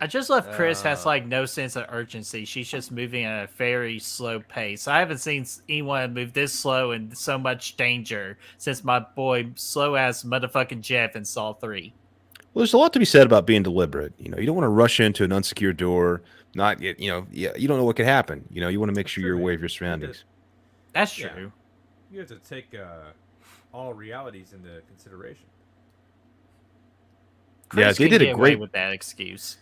I just love Chris has like no sense of urgency. She's just moving at a very slow pace. I haven't seen anyone move this slow and so much danger since my boy slow ass motherfucking Jeff in Saw 3.
Well, there's a lot to be said about being deliberate. You don't want to rush into an unsecured door. Not get, you don't know what could happen. You want to make sure you're aware of your surroundings.
That's true.
You have to take all realities into consideration.
Chris
they did a great
with that excuse.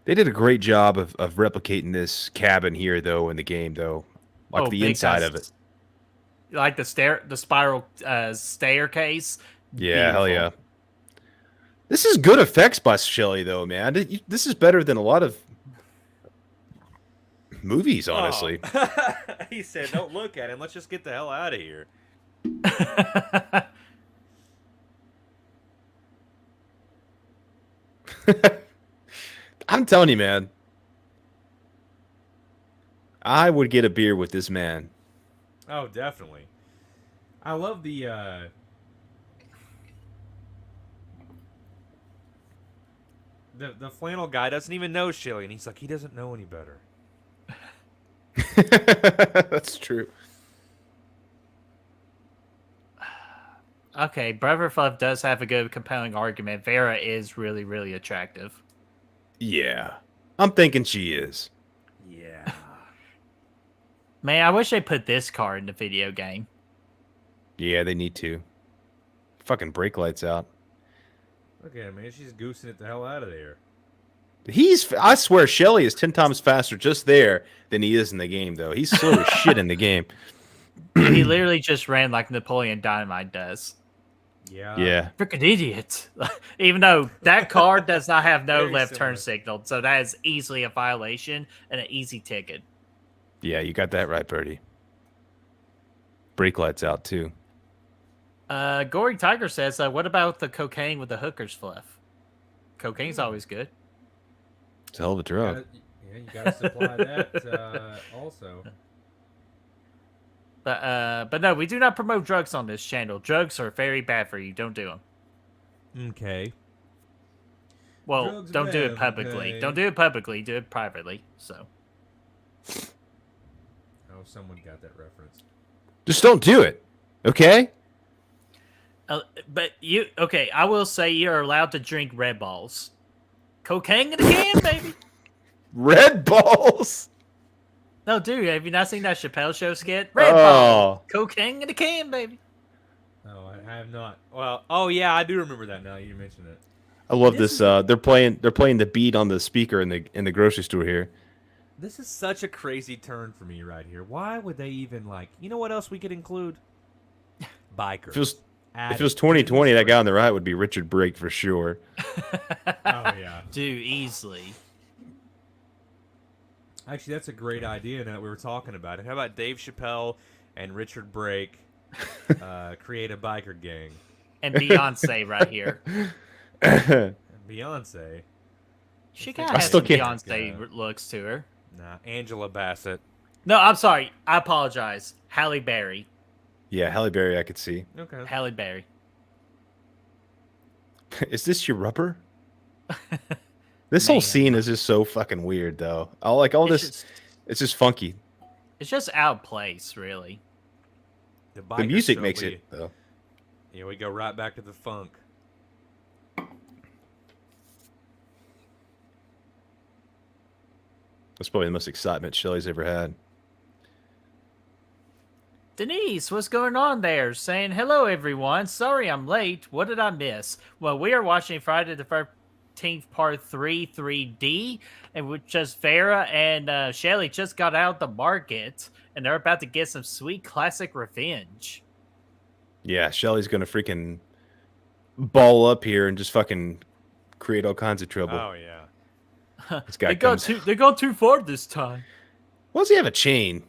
They did a great job of replicating this cabin here, though, in the game, though. Like the inside of it.
like the spiral staircase.
Yeah, hell
Beautiful.
yeah. This is good effects by Shelly, though, man. This is better than a lot of movies, honestly.
Oh. He said, "Don't look at him. Let's just get the hell out of here."
I'm telling you, man. I would get a beer with this man.
Oh, definitely. I love the flannel guy doesn't even know Shelly, and he's like, he doesn't know any better.
That's true.
Okay, Brother Fluff does have a good, compelling argument. Vera is really, really attractive.
Yeah. I'm thinking she is.
Yeah.
Man, I wish they put this car in the video game.
Yeah, they need to. Fucking brake lights out.
Okay, man, she's goosing it the hell out of there.
I swear, Shelly is 10 times faster just there than he is in the game, though. He's slow as shit in the game.
He literally just ran like Napoleon Dynamite does.
Yeah.
Yeah.
Freaking idiot. Even though that car does not have no
Very
left
similar.
turn signal, so that is easily a violation and an easy ticket.
Yeah, you got that right, Birdie. Brake lights out, too.
Gory Tiger says, what about the cocaine with the hookers, Fluff? Cocaine's always good.
It's a hell of a drug.
You gotta supply that also.
But no, we do not promote drugs on this channel. Drugs are very bad for you. Don't do them.
Okay.
Well,
Drugs are
don't do it
bad,
publicly.
okay.
Don't do it publicly. Do it privately. So.
Oh, someone got that reference.
Just don't do it. Okay?
But okay, I will say you're allowed to drink Red Balls. Cocaine in a can, baby.
Red balls.
No, dude, have you not seen that Chappelle Show skit? Red Balls. Cocaine in a can, baby.
Oh, I have not. Well, oh yeah, I do remember that now. You mentioned it.
I love this. They're playing the beat on the speaker in the grocery store here.
This is such a crazy turn for me right here. Why would they even you know what else we could include? Bikers.
If it was 2020, that guy on the right would be Richard Brake for sure.
Oh yeah.
Dude, easily.
Actually, that's a great idea now that we were talking about it. How about Dave Chappelle and Richard Brake create a biker gang?
And Beyonce right here.
And Beyonce.
She kind of has some Beyonce looks to her.
Nah, Angela Bassett.
No, I'm sorry. I apologize. Halle Berry.
Yeah, Halle Berry I could see.
Okay.
Halle Berry.
Is this your rubber? This whole scene is just so fucking weird, though. It's just funky.
It's just out of place, really.
The music makes it, though.
Yeah, we go right back to the funk.
That's probably the most excitement Shelly's ever had.
Denise, what's going on there? Saying, hello, everyone. Sorry I'm late. What did I miss? Well, we are watching Friday the 13th Part 3, 3D, and with just Vera and Shelly just got out the market, and they're about to get some sweet classic revenge.
Yeah, Shelly's going to freaking ball up here and just fucking create all kinds of trouble.
Oh, yeah.
This guy
they got too far this time.
Why does he have a chain?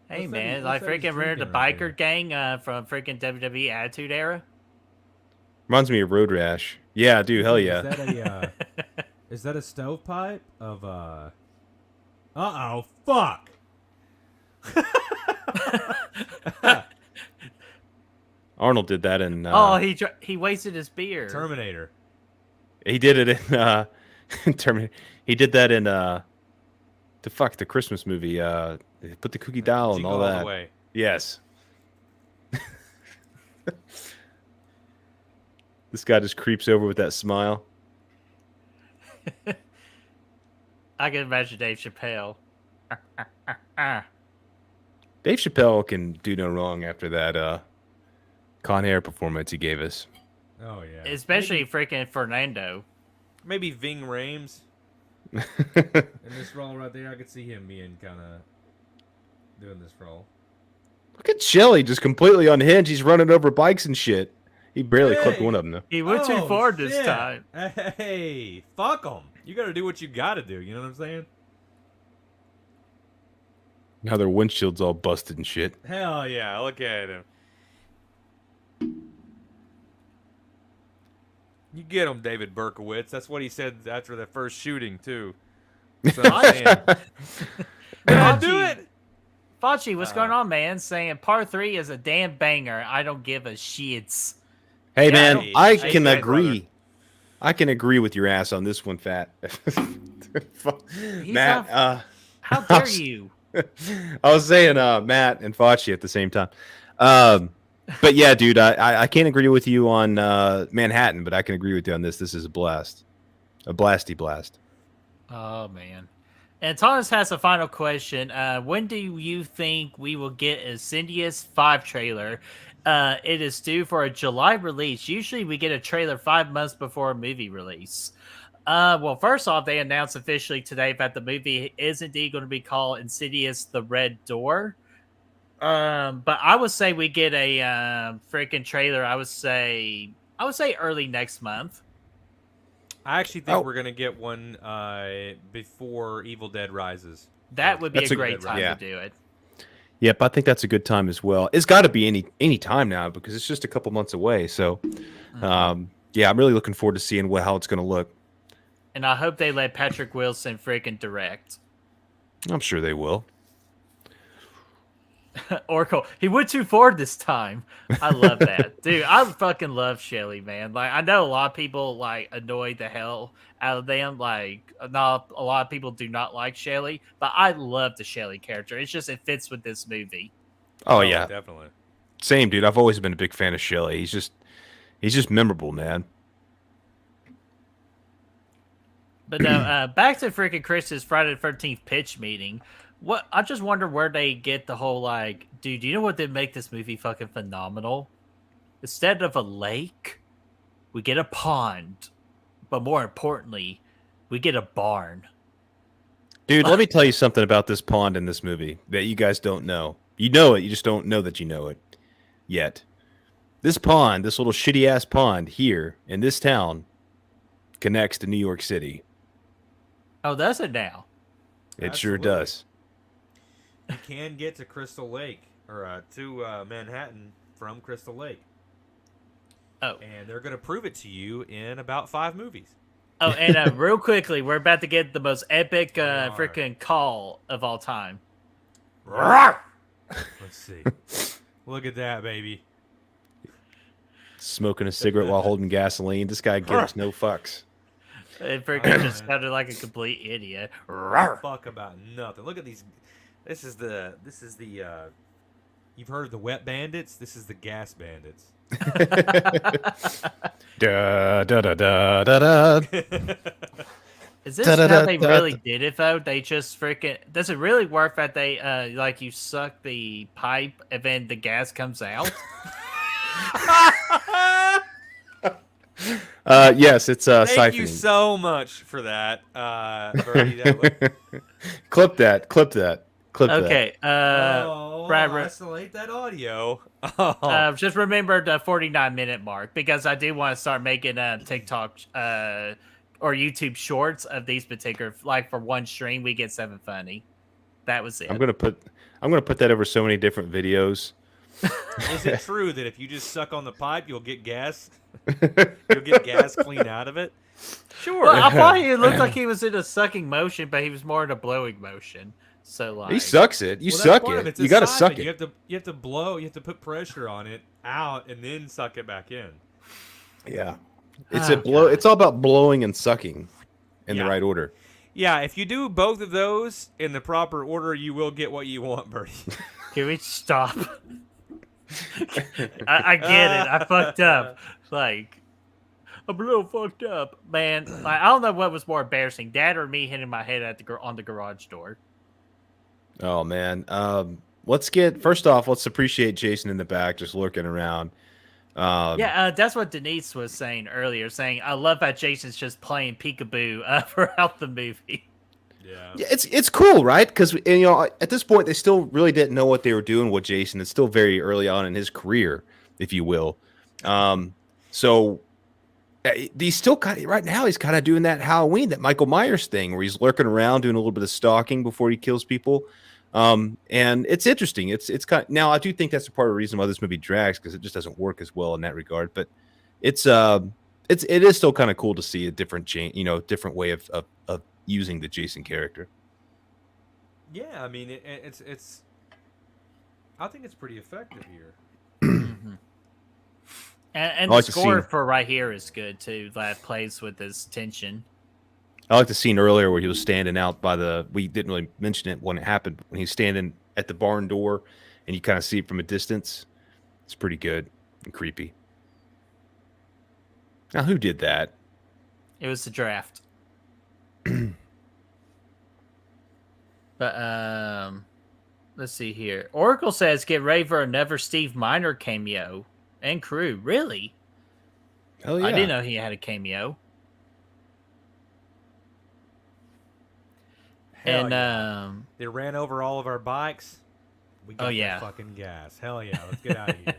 Hey, man, like freaking remember the biker gang from freaking WWE Attitude Era?
Reminds me of Road Rash. Yeah, dude, hell yeah.
Is that a stovepipe of Uh-oh, fuck!
Arnold did that in...
he wasted his beer.
Terminator.
He did it in Terminator. He did that in the Christmas movie. Put the cookie down and all that.
Way.
Yes. This guy just creeps over with that smile.
I can imagine Dave Chappelle.
Dave Chappelle can do no wrong after that Con Air performance he gave us.
Oh, yeah.
Especially freaking Fernando.
Maybe Ving Rhames. In this role right there, I could see him being kind of doing this role.
Look at Shelly, just completely unhinged. He's running over bikes and shit. He barely clipped one of them, though.
He went too far this time.
Hey, fuck them. You got to do what you got to do. You know what I'm saying?
Now their windshield's all busted and shit.
Hell yeah, look at him. You get him, David Berkowitz. That's what he said after the first shooting, too. So I'll do it.
Fauci, what's going on, man? Saying part 3 is a damn banger. I don't give a shits.
Hey, man, I can agree. I can agree with your ass on this one, Fat. Matt,
how dare you?
I was saying Matt and Fauci at the same time. But yeah, dude, I can't agree with you on Manhattan, but I can agree with you on this. This is a blast. A blasty blast.
Oh, man. And Thomas has a final question. When do you think we will get Insidious 5 trailer? It is due for a July release. Usually we get a trailer 5 months before a movie release. Well, first off, they announced officially today that the movie is indeed going to be called Insidious The Red Door. But I would say we get a freaking trailer. I would say early next month.
I actually think we're gonna get one before Evil Dead Rises.
That would be a great time to do it.
Yep, I think that's a good time as well. It's got to be any time now because it's just a couple months away. So, yeah, I'm really looking forward to seeing how it's going to look.
And I hope they let Patrick Wilson freaking direct.
I'm sure they will.
Oracle, he went too far this time. I love that. Dude, I fucking love Shelly, man. Like, I know a lot of people like annoy the hell out of them. Like, not a lot of people do not like Shelly, but I love the Shelly character. It's just it fits with this movie.
Oh yeah,
definitely.
Same, dude. I've always been a big fan of Shelly. He's just memorable, man.
But no, back to freaking Chris's Friday the 13th pitch meeting. What I just wonder where they get the whole like, dude, you know what would make this movie fucking phenomenal? Instead of a lake, we get a pond, but more importantly, we get a barn.
Dude, let me tell you something about this pond in this movie that you guys don't know. You know it, you just don't know that you know it yet. This pond, this little shitty ass pond here in this town, connects to New York City.
Oh, does it now?
It sure does.
You can get to Crystal Lake or to Manhattan from Crystal Lake.
Oh,
and they're going to prove it to you in about 5 movies.
Oh, and real quickly, we're about to get the most epic freaking call of all time.
Let's see. Look at that, baby.
Smoking a cigarette while holding gasoline. This guy gives no fucks.
It freaking just sounded like a complete idiot.
Fuck about nothing. Look at these. This is the. You've heard of the wet bandits? This is the gas bandits.
Da da da da da da.
Is this how they really did it though? They just freaking. Does it really work that they like you suck the pipe and then the gas comes out?
Yes, it's siphoning.
Thank you so much for that, Birdie.
Clip that.
Okay.
Brad, isolate that audio.
Just remember the 49-minute mark because I do want to start making TikTok or YouTube shorts of these particular. Like for one stream, we get 7 funny. That was it.
I'm gonna put that over so many different videos.
Is it true that if you just suck on the pipe, you'll get gas? You'll get gas clean out of it?
Sure. Well, I thought he looked like he was in a sucking motion, but he was more in a blowing motion. So like
he sucks it. You suck it. You gotta suck it.
You have to blow. You have to put pressure on it out and then suck it back in.
Yeah, it's all about blowing and sucking in the right order.
Yeah, if you do both of those in the proper order, you will get what you want, Birdie.
Can we stop? I get it. I fucked up. Like, I'm a little fucked up, man. Like, I don't know what was more embarrassing, Dad or me hitting my head on the garage door.
Oh man. Let's appreciate Jason in the back just lurking around.
That's what Denise was saying earlier, saying I love that Jason's just playing peekaboo throughout the movie.
Yeah, it's cool, right? Because at this point they still really didn't know what they were doing with Jason. It's still very early on in his career, if you will. So he's still right now. He's kind of doing that Halloween, that Michael Myers thing, where he's lurking around doing a little bit of stalking before he kills people. And it's interesting. It's kind of, now I do think that's a part of the reason why this movie drags, because it just doesn't work as well in that regard. But it is still kind of cool to see a different different way of using the Jason character.
Yeah, I mean it's I think it's pretty effective here.
And the score for right here is good too. That plays with this tension.
I like the scene earlier where he was standing out by we didn't really mention it when it happened, when he's standing at the barn door and you kind of see it from a distance. It's pretty good and creepy. Now, who did that?
It was the draft. But let's see here. Oracle says get ready for another Steve Miner cameo and crew. Really?
Hell yeah.
I didn't know he had a cameo.
Hell
and
yeah. They ran over all of our bikes. We got fucking gas. Hell yeah, let's get out of here.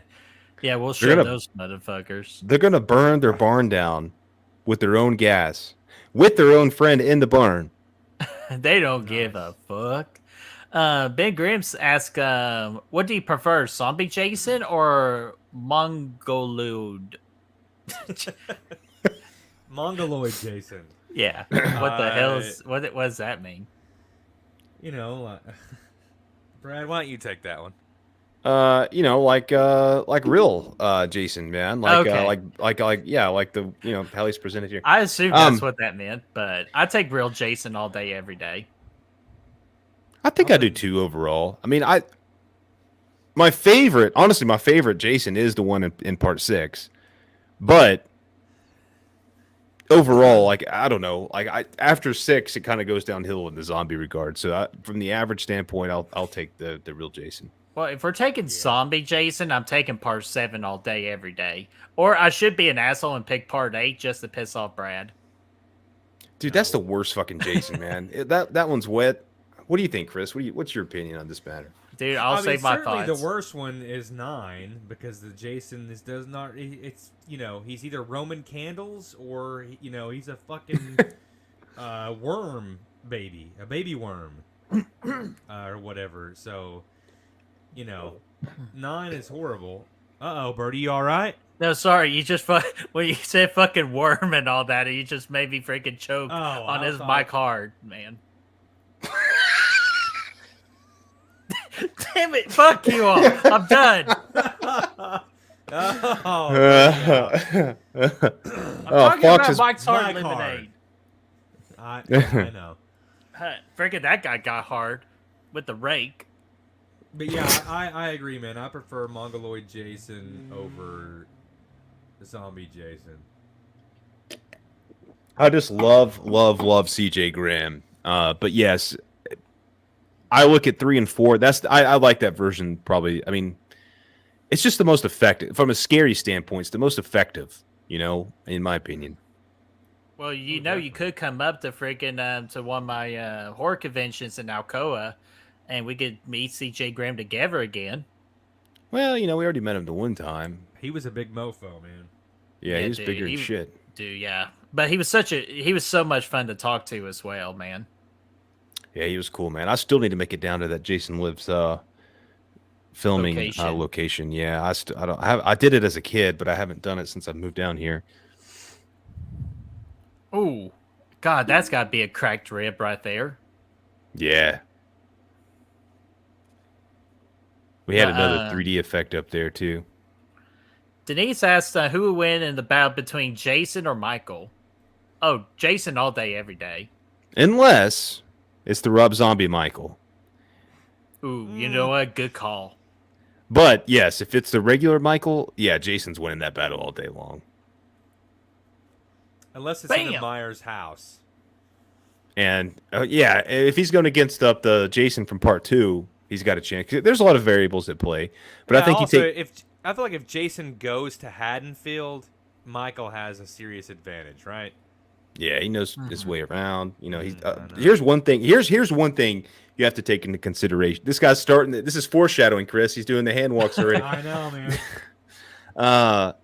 Yeah, we'll show those motherfuckers.
They're gonna burn their barn down with their own gas, with their own friend in the barn.
They don't give a fuck. Ben Grimms asks, what do you prefer, Zombie Jason or Mongoloid?
Mongoloid Jason.
Yeah. What the hell is what does that mean?
Brad, why don't you take that one?
Like real Jason, man. Like
okay.
like the how he's presented here.
I assume that's what that meant, but I take real Jason all day, every day.
I think I do too overall. I mean, my favorite Jason is the one in part 6. But overall, like, I don't know, like after 6 it kind of goes downhill in the zombie regard. So from the average standpoint, I'll take the real Jason.
Well, if we're taking Zombie Jason, I'm taking part 7 all day, every day. Or I should be an asshole and pick part 8 just to piss off Brad.
Dude, that's the worst fucking Jason, man. That one's wet. What do you think, Chris? What's your opinion on this matter?
Dude, I'll save my
certainly
thoughts.
The worst one is 9 because the Jason does not. It's he's either Roman candles or he's a fucking worm baby, a baby worm, or whatever. So 9 is horrible. Uh-oh, Birdie, you all right?
No, sorry. You just when you said fucking worm and all that, you just made me freaking choke on his mic hard, man. Damn it! Fuck you all. I'm done. I'm talking about Mike's Hard Lemonade.
I know.
Freaking that guy got hard with the rake.
But yeah, I agree, man. I prefer Mongoloid Jason over Zombie Jason.
I just love CJ Graham. But yes, I look at 3 and 4. I like that version probably. I mean, it's just the most effective from a scary standpoint. It's the most effective, in my opinion.
Well, you could come up to freaking to one of my horror conventions in Alcoa, and we could meet CJ Graham together again.
Well, we already met him the one time.
He was a big mofo, man.
Yeah, he was bigger than shit.
Dude, yeah. But he was so much fun to talk to as well, man.
Yeah, he was cool, man. I still need to make it down to that Jason Lives filming location. Yeah, I did it as a kid, but I haven't done it since I moved down here.
Oh, God, that's got to be a cracked rib right there.
Yeah. We had another 3D effect up there, too.
Denise asked who would win in the battle between Jason or Michael. Oh, Jason all day, every day.
Unless it's the Rob Zombie Michael.
Ooh, you know what? Good call.
But, yes, if it's the regular Michael, yeah, Jason's winning that battle all day long.
Unless it's in the Myers house.
And, yeah, if he's going against the Jason from part 2, he's got a chance. There's a lot of variables at play. But I think
I feel like if Jason goes to Haddonfield, Michael has a serious advantage, right?
Yeah, he knows his way around. You know, he's.
know.
Here's one thing. Here's one thing you have to take into consideration. This guy's starting. This is foreshadowing, Chris. He's doing the hand walks already.
I know, man.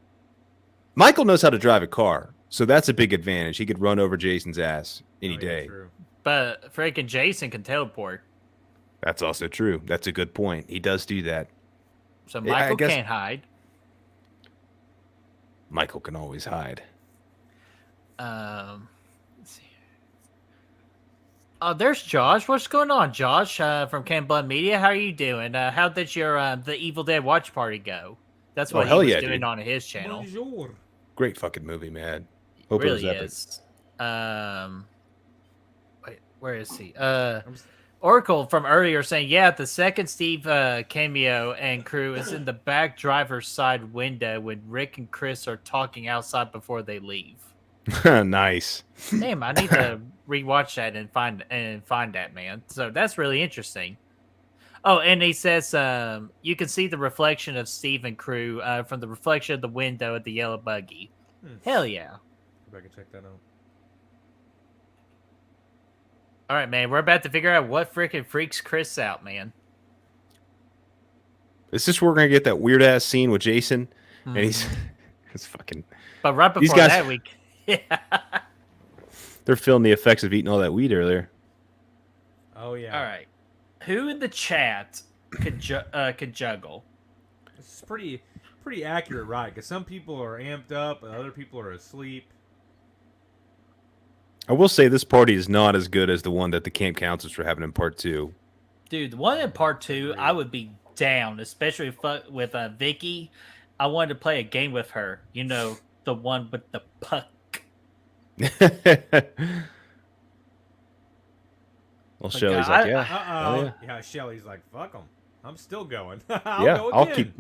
Michael knows how to drive a car, so that's a big advantage. He could run over Jason's ass any day.
True.
But freaking Jason can teleport.
That's also true. That's a good point. He does do that.
So Michael can't hide.
Michael can always hide.
Let's see. Oh, there's Josh. What's going on, Josh? From Camp Blood Media. How are you doing? How did your the Evil Dead watch party go? That's what he was doing
dude.
on his channel.
Bonjour.
Great fucking movie, man.
Hope really it was epic. Wait, where is he? Oracle from earlier saying, yeah, the second Steve cameo and crew is in the back driver's side window when Rick and Chris are talking outside before they leave.
Nice.
Damn, I need to rewatch that and find that, man. So that's really interesting. Oh, and he says you can see the reflection of Steve and crew from the reflection of the window at the yellow buggy. Hell yeah.
Go back and check that out.
All right, man. We're about to figure out what freaking freaks Chris out, man.
Is this where we're gonna get that weird ass scene with Jason? And he's it's fucking.
But right before that,
they're feeling the effects of eating all that weed earlier.
Oh yeah.
All right. Who in the chat could juggle?
This is pretty accurate, right? Because some people are amped up, and other people are asleep.
I will say this party is not as good as the one that the camp counselors were having in part 2.
Dude, the one in part 2, I would be down, especially with Vicky. I wanted to play a game with her. You know, the one with the puck.
Well, Shelly's like, yeah.
Oh, yeah. Yeah, Shelly's like, fuck them. I'm still going.
I'll keep.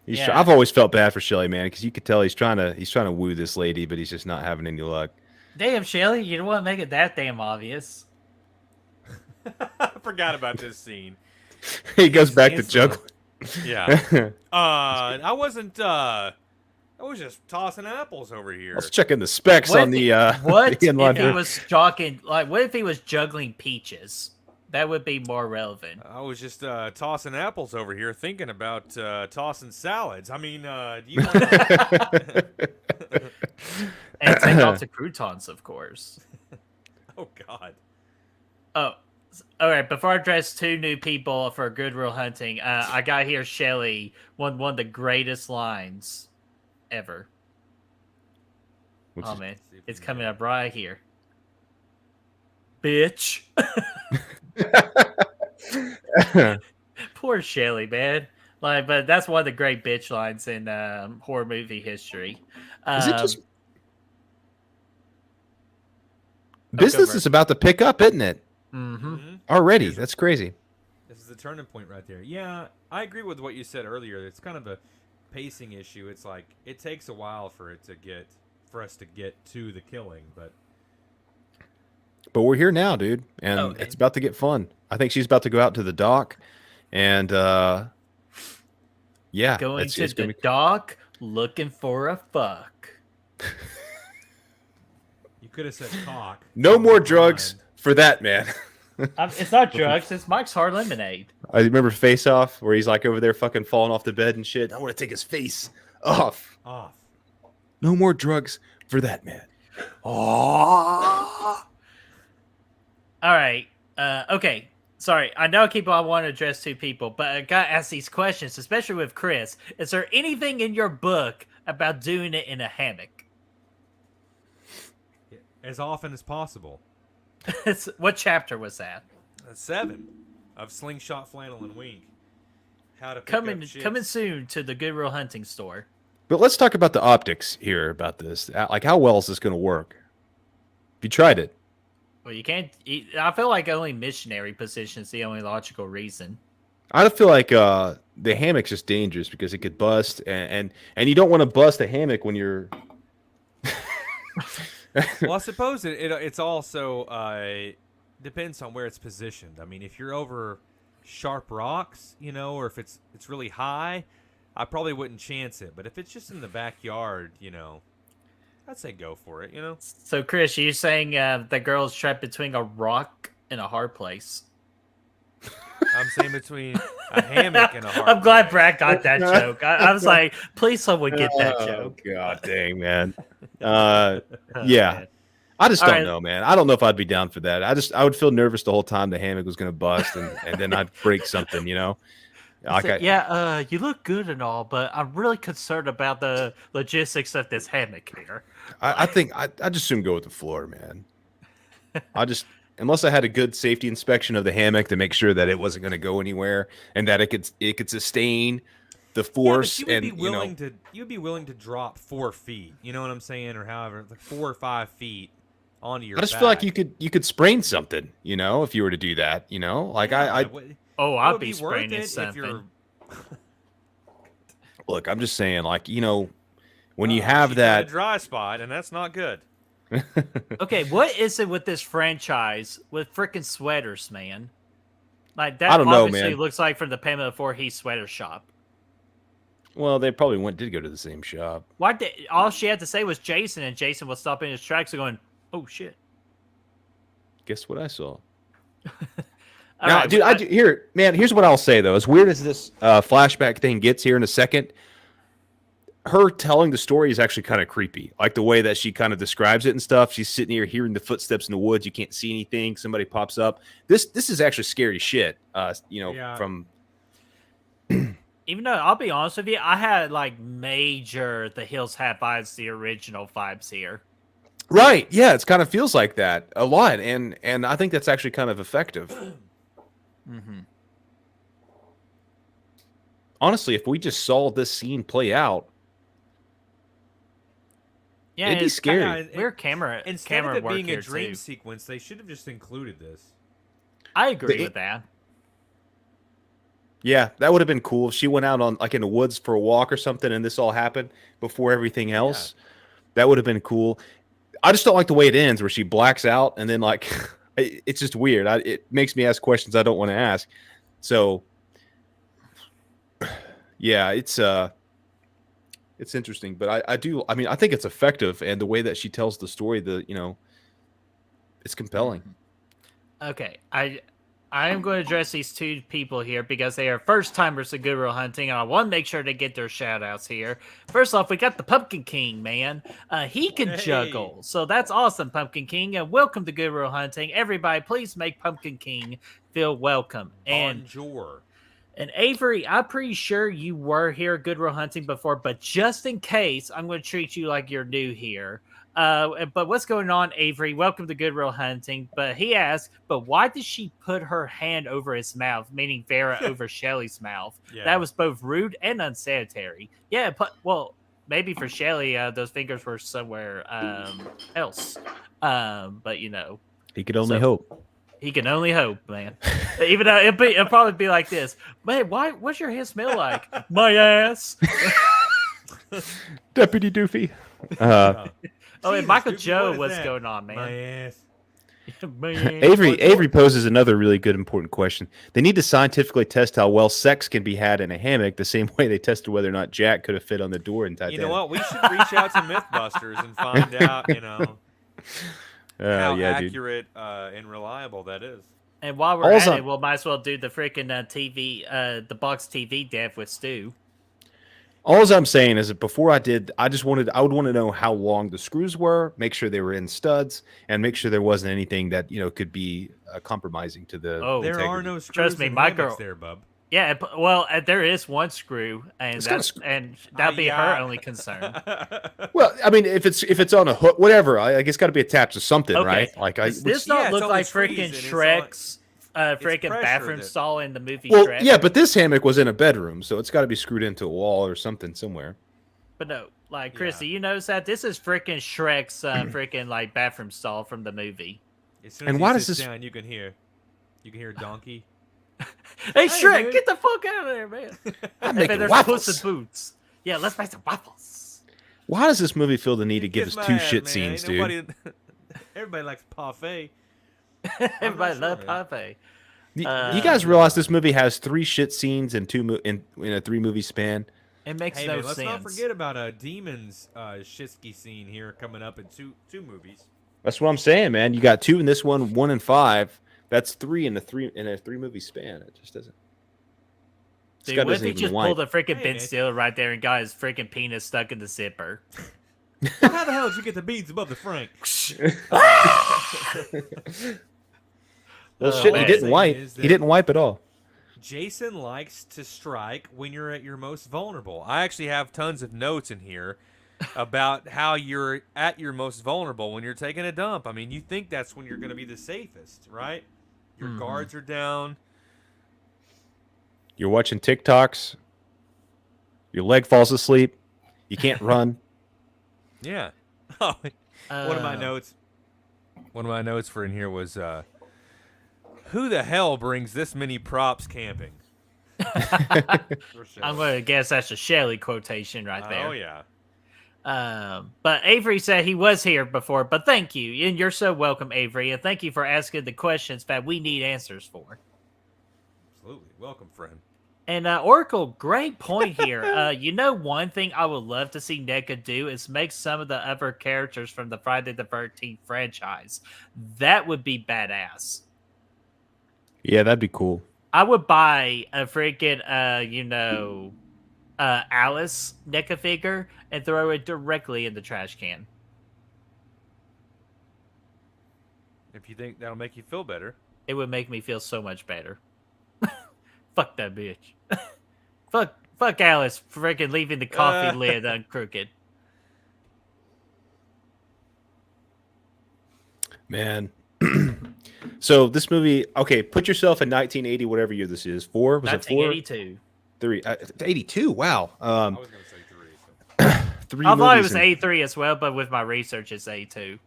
I've always felt bad for Shelly, man, because you could tell he's trying to woo this lady, but he's just not having any luck.
Damn, Shelly, you don't want to make it that damn obvious.
I forgot about this scene.
He goes back to juggling.
Yeah. I wasn't. I was just tossing apples over here.
I was checking the specs on the.
What
the
if he was talking? Like, what if he was juggling peaches? That would be more relevant.
I was just tossing apples over here, thinking about tossing salads. I mean, do you want
and take off the croutons, of course.
Oh God.
Oh, all right. Before I address 2 new people for Good Real Hunting, I got here Shelly, one of the greatest lines ever. Man, it's coming up right here. Bitch. Poor Shelly, man. Like, but that's one of the great bitch lines in horror movie history.
Is it just business is about to pick up, isn't it? Already, that's crazy.
This is the turning point right there. Yeah, I agree with what you said earlier. It's kind of a pacing issue. It's like it takes a while for us to get to the killing, but
we're here now, dude, and it's about to get fun. I think she's about to go out to the dock, and
going to the dock looking for a fuck.
You could have said cock.
No more drugs for that, man.
It's not drugs. It's Mike's Hard Lemonade.
I remember Face Off, where he's like over there fucking falling off the bed and shit. I want to take his face off. No more drugs for that, man.
All right. Okay. Sorry. I know I want to address 2 people, but I got to ask these questions, especially with Chris. Is there anything in your book about doing it in a hammock?
As often as possible.
What chapter was that?
7 of Slingshot, Flannel, and Wink. How to pick
coming
up
soon to the Good Real Hunting store.
But let's talk about the optics here about this. Like, how well is this going to work? Have you tried it?
Well, you can't. I feel like only missionary position is the only logical reason.
I feel like the hammock's just dangerous because it could bust, and you don't want to bust a hammock when you're.
Well, I suppose it's also depends on where it's positioned. I mean, if you're over sharp rocks, or if it's really high, I probably wouldn't chance it. But if it's just in the backyard,
I'd say go for it. You know.
So, Chris, you're saying the girl's trapped between a rock and a hard place?
I'm saying between a hammock and a hard
I'm glad
place.
Brad got that joke. I was like, please someone get that joke.
God dang, man.
Oh,
Yeah.
man.
I just
All
don't
right.
know, man. I don't know if I'd be down for that. I would feel nervous the whole time the hammock was going to bust and then I'd break something, you know? Like
You look good and all, but I'm really concerned about the logistics of this hammock here.
I think I just assume go with the floor, man. Unless I had a good safety inspection of the hammock to make sure that it wasn't going to go anywhere and that it could sustain the force.
Yeah, but you'd be willing to drop 4 feet. You know what I'm saying, or however, like 4 or 5 feet onto your.
I just
back.
feel like you could sprain something, you know, if you were to do that, you know, like
I'd be spraining something.
Look, I'm just saying, like, you know, when you
She's
have
got
that
a dry spot, and that's not good.
Okay, what is it with this franchise with freaking sweaters, man? Like that
I don't know,
obviously
man.
looks like from the Pamela Voorhees sweater shop.
Well, they probably did go to the same shop.
All she had to say was Jason, and Jason was stopping his tracks and going, "Oh shit!"
Guess what I saw?
All
Now,
right,
dude, here's what I'll say though. As weird as this flashback thing gets here in a second, her telling the story is actually kind of creepy. Like the way that she kind of describes it and stuff. She's sitting here hearing the footsteps in the woods. You can't see anything. Somebody pops up. This is actually scary shit. From
even though I'll be honest with you, I had like major The Hills Have Eyes, the original vibes here.
Right. Yeah, it kind of feels like that a lot. And I think that's actually kind of effective.
Mm-hmm.
Honestly, if we just saw this scene play out,
yeah,
it'd be scary.
Weird camera
Instead of it
work
being a
here,
dream
too.
sequence, they should have just included this.
I agree with that.
Yeah, that would have been cool if she went out on like in the woods for a walk or something and this all happened before everything else. Yeah. That would have been cool. I just don't like the way it ends where she blacks out and then like it's just weird. It makes me ask questions I don't want to ask. So yeah, it's interesting, but I think it's effective, and the way that she tells the story, it's compelling.
Okay, I am going to address these two people here because they are first timers to Good Real Hunting, and I want to make sure they get their shout outs here. First off, we got the Pumpkin King, man. He can juggle, so that's awesome, Pumpkin King. And welcome to Good Real Hunting. Everybody, please make Pumpkin King feel welcome.
Bonjour.
And Avery, I'm pretty sure you were here at Good Real Hunting before, but just in case, I'm going to treat you like you're new here. But what's going on, Avery? Welcome to Good Real Hunting. But he asked, but why did she put her hand over his mouth, meaning Vera over Shelly's mouth? Yeah. That was both rude and unsanitary. Yeah, well, maybe for Shelly, those fingers were somewhere else. But, you know.
He could only hope.
He can only hope, man. Even though it'll probably be like this. Man, what's your hand smell like? My ass.
Deputy Doofy.
And Michael Joe, what's going on, man?
My ass.
Avery poses another really good, important question. They need to scientifically test how well sex can be had in a hammock, the same way they tested whether or not Jack could have fit on the door in Titanic.
You know what? We should reach out to MythBusters and find out, how accurate and reliable that is.
And while we're at it, we'll might as well do the freaking TV, the box TV dev with Stu.
All I'm saying is that before I would want to know how long the screws were, make sure they were in studs, and make sure there wasn't anything that could be compromising to the.
Oh, there
integrity.
are no screws.
Trust me, my girl
there, bub.
Yeah, well, there is one screw, and that'll be her only concern.
Well, I mean, if it's on a hook, whatever, like it's got to be attached to something, right? Like
does this not look like freaking Shrek's freaking bathroom stall in the movie Shrek?
Yeah, but this hammock was in a bedroom, so it's got to be screwed into a wall or something somewhere.
But no, like Chrissy, you notice that this is freaking Shrek's freaking like bathroom stall from the movie.
As soon as he sits down, you can hear a donkey.
Hey Shrek, dude, get the fuck out of there, man!
I'm making waffles.
Puss in Boots. Yeah, let's make some waffles.
Why does this movie feel the need to give us two shit scenes, dude?
Everybody likes parfait.
Everybody loves parfait.
You guys realize this movie has 3 shit scenes in a 3-movie span?
It makes
Hey,
no
man, let's
sense.
not forget about a Demon's Shitsky scene here coming up in two movies.
That's what I'm saying, man. You got 2 in this one, 1 and 5. That's 3 in a 3-movie span. It just doesn't.
Dude, what if he
even
just
wipe.
pulled a freaking
Hey,
Ben
man.
Stiller right there and got his freaking penis stuck in the zipper?
Well, how the hell did you get the beads above the Frank?
Well, shit, he
man.
didn't wipe. He didn't wipe at all.
Jason likes to strike when you're at your most vulnerable.
I actually have tons of notes in here about how you're at your most vulnerable when you're taking a dump. I mean, you think that's when you're going to be the safest, right? Your guards are down.
You're watching TikToks. Your leg falls asleep. You can't run.
Yeah. Oh, one of my notes. One of my notes for in here was, who the hell brings this many props camping?
I'm going to guess that's a Shelly quotation right there.
Oh yeah.
But Avery said he was here before, but thank you. And you're so welcome, Avery. And thank you for asking the questions that we need answers for.
Absolutely. Welcome, friend.
And Oracle, great point here. One thing I would love to see NECA do is make some of the other characters from the Friday the 13th franchise. That would be badass.
Yeah, that'd be cool.
I would buy a freaking, Alice NECA figure and throw it directly in the trash can.
If you think that'll make you feel better.
It would make me feel so much better. Fuck that bitch. Fuck Alice freaking leaving the coffee lid uncrooked.
Man. So this movie, okay, put yourself in 1980, whatever year this is. 4? Was it 4?
1982.
3. 82. Wow.
I was going to say 3. So.
3
I thought it
movies
was 83 as well, but with my research, it's 82.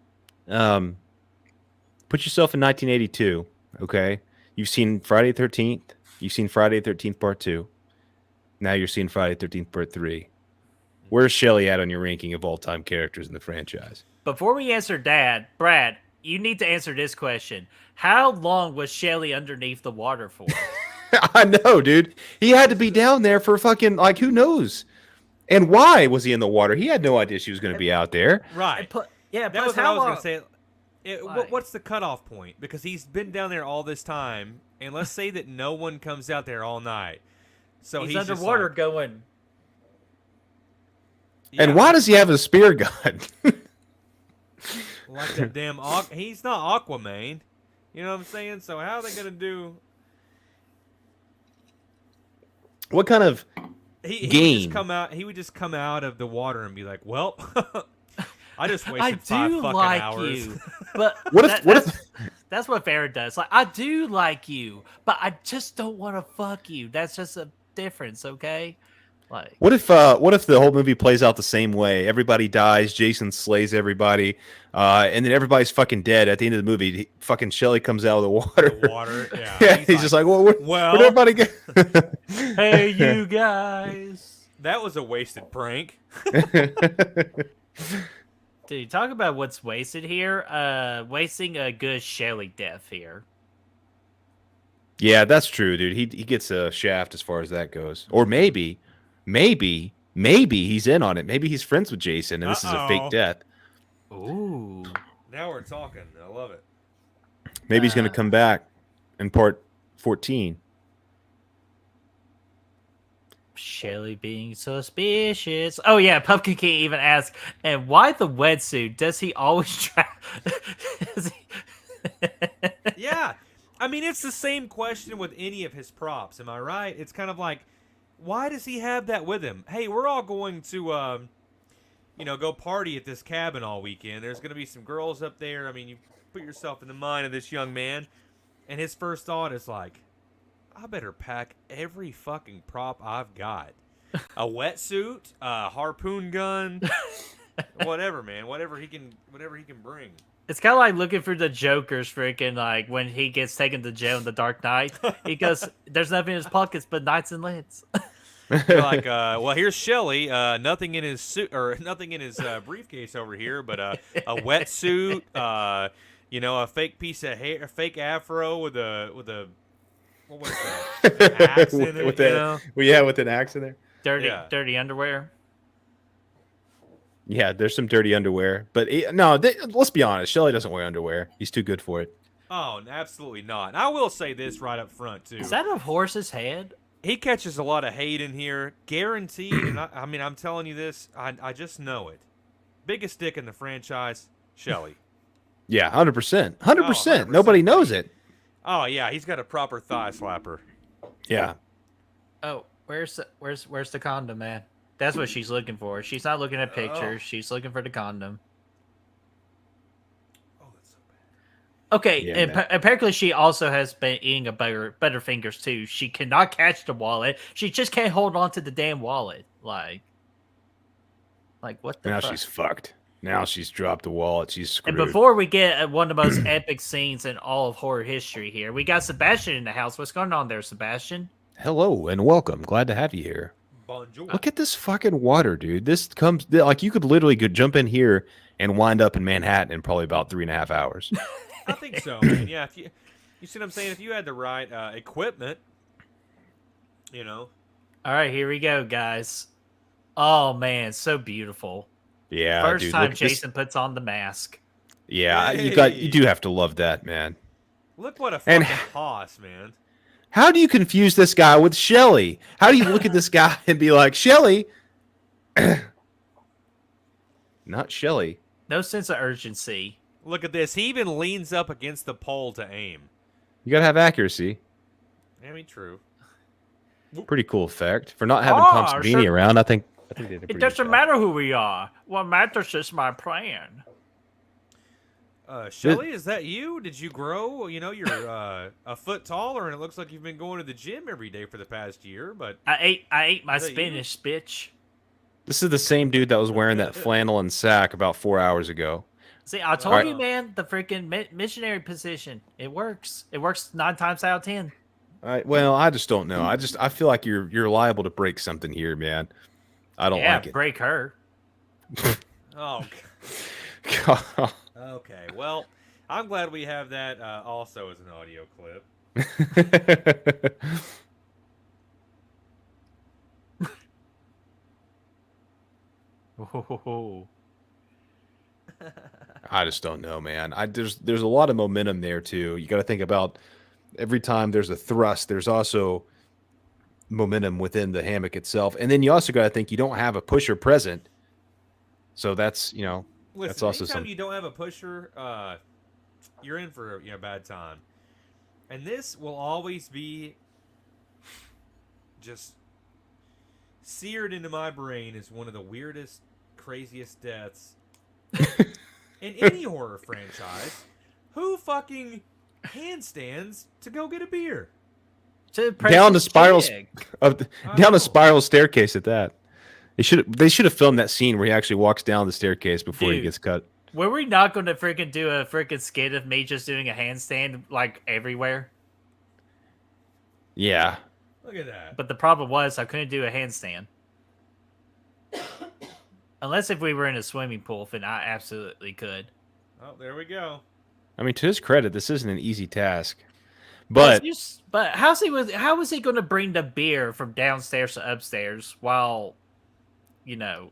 Put yourself in 1982, okay? You've seen Friday the 13th. You've seen Friday the 13th Part 2. Now you're seeing Friday the 13th Part 3. Where's Shelly at on your ranking of all-time characters in the franchise?
Before we answer Dad, Brad, you need to answer this question. How long was Shelly underneath the water for?
I know, dude. He had to be down there for fucking, like, who knows? And why was he in the water? He had no idea she was going to be out there.
Right.
Yeah,
That was what I was going to say.
Why?
What's the cutoff point? Because he's been down there all this time, and let's say that no one comes out there all night. So
he's
just
underwater
like,
going.
And why does he have a spear gun?
Like that damn he's not Aquaman. You know what I'm saying? So how are they gonna do?
What kind of
He
game?
would just come out of the water and be like, "Well, I just
I
wasted 5
do
fucking
like
hours."
you, but that's what Farrah does. Like, I do like you, but I just don't want to fuck you. That's just a difference, okay? Like,
What if the whole movie plays out the same way? Everybody dies, Jason slays everybody, and then everybody's fucking dead at the end of the movie. Fucking Shelly comes out of the water.
The water, yeah.
Yeah, he's just like, well, where'd everybody get?
hey, you guys.
That was a wasted prank.
Dude, talk about what's wasted here. Wasting a good Shelly death here.
Yeah, that's true, dude. He gets a shaft as far as that goes. Or maybe he's in on it. Maybe he's friends with Jason, and this is a fake death.
Ooh.
Now we're talking. I love it.
Maybe he's going to come back in part 14.
Shelly being suspicious. Oh yeah, Pumpkin King even asked, and why the wetsuit? Does he always try?
Yeah. I mean, it's the same question with any of his props. Am I right? It's kind of like, why does he have that with him? Hey, we're all going to, go party at this cabin all weekend. There's going to be some girls up there. I mean, you put yourself in the mind of this young man, and his first thought is like, I better pack every fucking prop I've got. A wetsuit, a harpoon gun, whatever, man. Whatever he can bring.
It's kind of like looking through the Joker's freaking, like, when he gets taken to jail in The Dark Knight. He goes, there's nothing in his pockets but knights and lids.
You're like, well, here's Shelly. Nothing in his suit or nothing in his briefcase over here, but a wetsuit. A fake piece of hair, a fake afro with a what was that? An axe in it.
With an axe in there.
dirty underwear.
Yeah, there's some dirty underwear, but let's be honest. Shelly doesn't wear underwear. He's too good for it.
Oh, absolutely not. And I will say this right up front too.
Is that a horse's head?
He catches a lot of hate in here, guaranteed. And I mean, I'm telling you this. I just know it. Biggest dick in the franchise, Shelly.
Yeah, 100%. 100%. Nobody knows it.
Oh yeah, he's got a proper thigh slapper.
Yeah.
Oh, where's the condom, man? That's what she's looking for. She's not looking at pictures. She's looking for the condom.
Oh, that's so bad.
Okay,
Yeah,
and apparently she also has been eating a better fingers too. She cannot catch the wallet. She just can't hold on to the damn wallet. Like what the
Now
fuck?
she's fucked. Now she's dropped the wallet. She's screwed.
And before we get one of the most epic scenes in all of horror history here, we got Sebastian in the house. What's going on there, Sebastian?
Hello and welcome. Glad to have you here.
Bonjour.
Look at this fucking water, dude. This comes like you could literally jump in here and wind up in Manhattan in probably about 3.5 hours.
I think so, man. Yeah, if you see what I'm saying? If you had the right equipment, you know.
All right, here we go, guys. Oh man, so beautiful.
Yeah,
First
dude,
time
look at this.
Jason puts on the mask.
Yeah,
Hey.
you do have to love that, man.
Look what a
And-
fucking hoss, man.
How do you confuse this guy with Shelly? How do you look at this guy and be like, Shelly? Not Shelly.
No sense of urgency.
Look at this. He even leans up against the pole to aim.
You gotta have accuracy.
I mean, true.
Pretty cool effect. For not having
Oh,
Tom Savini
sure.
around, I think they did a
It
pretty good
doesn't
job.
matter who we are. What matters is my plan.
Shelly, is that you? Did you grow? You know, you're a foot taller, and it looks like you've been going to the gym every day for the past year. But
I ate my
Is that you?
spinach, bitch.
This is the same dude that was wearing that flannel and sack about 4 hours ago.
See, I told
Alright.
you, man, the freaking missionary position. It works. It works 9 times out of 10.
Well, I just don't know. I feel like you're liable to break something here, man. I don't
Yeah,
like it.
break her.
oh, okay. Well, I'm glad we have that also as an audio clip.
Oh.
I just don't know, man. There's a lot of momentum there too. You got to think about every time there's a thrust, there's also momentum within the hammock itself, and then you also got to think you don't have a pusher present. So that's
Listen,
that's also
anytime
something.
you don't have a pusher, you're in for a bad time. And this will always be just seared into my brain as one of the weirdest, craziest deaths in any horror franchise. Who fucking handstands to go get a beer?
Down the spirals
chick.
down a spiral staircase at that. They should have filmed that scene where he actually walks down the staircase before he
Dude.
gets cut.
Were we not going to freaking do a freaking skit of me just doing a handstand like everywhere?
Yeah.
Look at that.
But the problem was I couldn't do a handstand. Unless if we were in a swimming pool, then I absolutely could.
Oh, there we go.
I mean, to his credit, this isn't an easy task. But
how was he going to bring the beer from downstairs to upstairs while,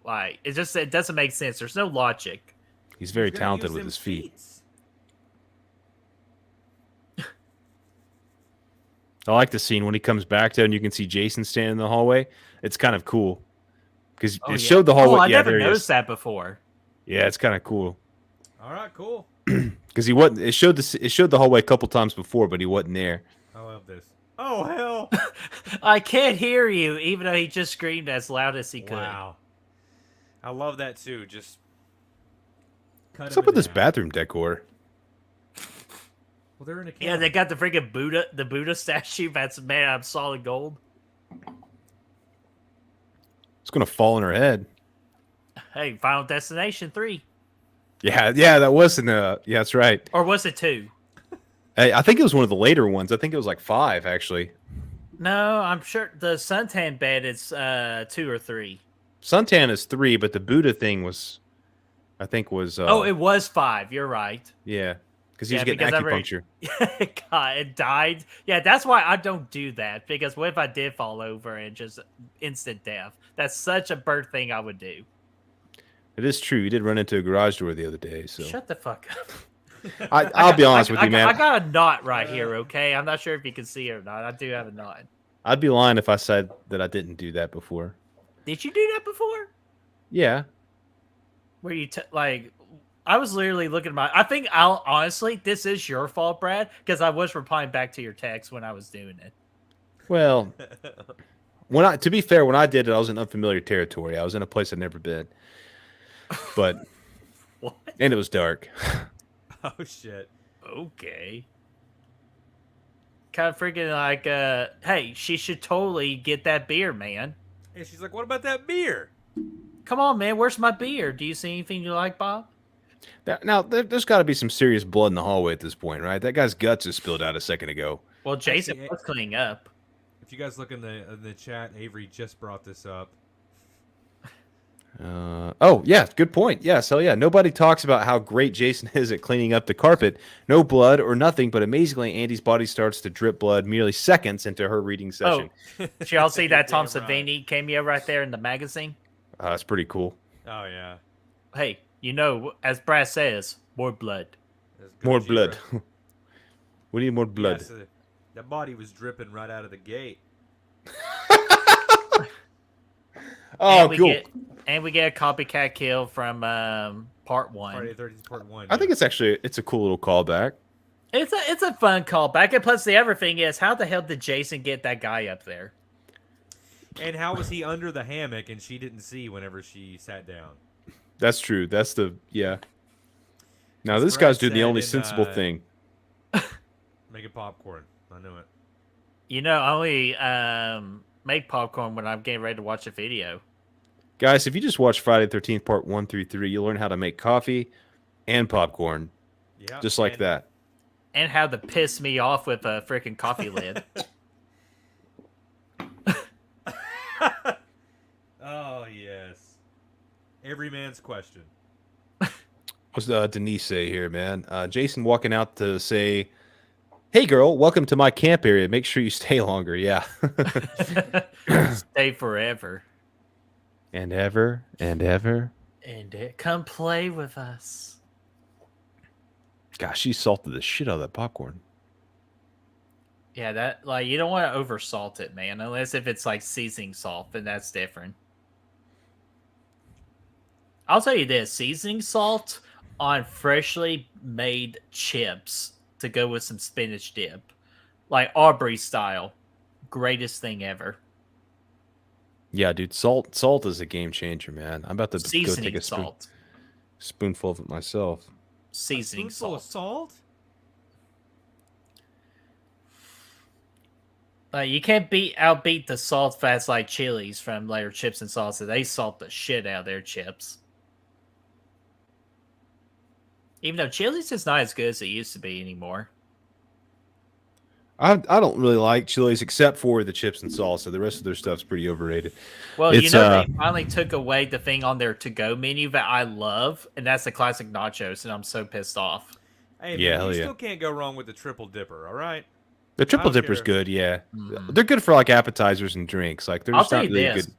like it doesn't make sense. There's no logic.
he's very
He's gonna
talented
use
with
them
his feet. I like the scene when he comes back there and you can see Jason standing in the hallway. It's kind of cool because it showed the hallway.
I
Yeah,
never
there he is.
noticed that before.
Yeah, it's kind of cool
All right, cool.
because he wasn't. It showed the hallway a couple times before, but he wasn't there.
I love this. Oh, hell.
I can't hear you, even though he just screamed as loud as he could.
Wow. I love that, too. Just cut
What's
him
up with
in
this
half.
bathroom decor?
Well, they're in a
Yeah,
cabin.
they got the freaking Buddha statue that's made out of solid gold.
It's gonna fall on her head.
Hey, Final Destination 3.
Yeah, that was yeah, that's right.
Or was it 2?
Hey, I think it was one of the later ones. I think it was like 5 actually.
No, I'm sure the suntan bed is 2 or 3.
Suntan is 3, but the Buddha thing was, I think was.
Oh, it was 5. You're right.
Yeah. because he was getting acupuncture.
God, it died. Yeah, that's why I don't do that. Because what if I did fall over and just instant death? That's such a bird thing I would do.
It is true. You did run into a garage door the other day. So
shut the fuck up.
I'll be honest with you, man.
I got a knot right here. Okay, I'm not sure if you can see it or not. I do have a knot.
I'd be lying if I said that I didn't do that before.
Did you do that before?
Yeah.
Where you like? I was literally looking at my. I think I'll honestly, this is your fault, Brad, because I was replying back to your text when I was doing it.
Well, to be fair, when I did it, I was in unfamiliar territory. I was in a place I'd never been. But
what?
And it was dark.
Oh shit.
Okay. Kind of freaking like, hey, she should totally get that beer, man.
And she's like, "What about that beer?
Come on, man. Where's my beer? Do you see anything you like, Bob?"
Now, there's got to be some serious blood in the hallway at this point, right? That guy's guts just spilled out a second ago.
Well, Jason was cleaning up.
If you guys look in the chat, Avery just brought this up.
Oh, yeah, good point. Yes, hell yeah. Nobody talks about how great Jason is at cleaning up the carpet. No blood or nothing, but amazingly, Andy's body starts to drip blood merely seconds into her reading session.
Oh, did y'all see that Tom Savini cameo right there in the magazine?
That's pretty cool.
Oh, yeah.
Hey, you know, as Brad says, more blood.
More blood. We need more blood.
Yeah, so that body was dripping right out of the gate.
Oh, cool.
And we get a copycat kill from part 1.
Friday the 13th, part 1.
I think it's a cool little callback.
It's a fun callback. And plus, the other thing is, how the hell did Jason get that guy up there?
And how was he under the hammock and she didn't see whenever she sat down?
That's true. Yeah. Now, this guy's doing the only sensible thing.
Making popcorn. I knew it.
You know, I only make popcorn when I'm getting ready to watch a video.
Guys, if you just watch Friday the 13th, part 1 through 3, you'll learn how to make coffee and popcorn.
Yeah.
Just like that.
And how to piss me off with a freaking coffee lid.
Oh, yes. Every man's question.
What's Denise say here, man? Jason walking out to say, "Hey, girl, welcome to my camp area. Make sure you stay longer." Yeah.
Stay forever.
And ever, and ever.
And come play with us.
Gosh, she salted the shit out of that popcorn.
Yeah, that, like, you don't want to over salt it, man. Unless if it's like seasoning salt, then that's different. I'll tell you this, seasoning salt on freshly made chips to go with some spinach dip. Like Aubrey style. Greatest thing ever.
Yeah, dude, salt is a game changer, man. I'm about to go take a spoonful of it myself.
Seasoning
salt. Of salt?
You can't outbeat the salt fast like Chili's from their chips and salsa. They salt the shit out of their chips. Even though Chili's is not as good as it used to be anymore.
I don't really like Chili's except for the chips and salsa. The rest of their stuff's pretty overrated.
Well, you know, they finally took away the thing on their to-go menu that I love, and that's the classic nachos, and I'm so pissed off.
Hey, man, you still can't go wrong with the triple dipper, all right?
The triple dipper's good, yeah. They're good for like appetizers and drinks. Like they're just not really good.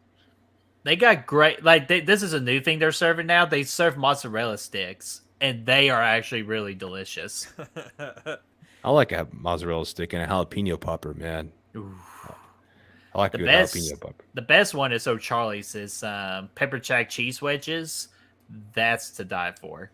They got great. Like this is a new thing they're serving now. They serve mozzarella sticks, and they are actually really delicious.
I like a mozzarella stick and a jalapeno popper, man.
Ooh.
I like a good jalapeno popper.
The best one is O'Charlie's is pepper jack cheese wedges. That's to die for.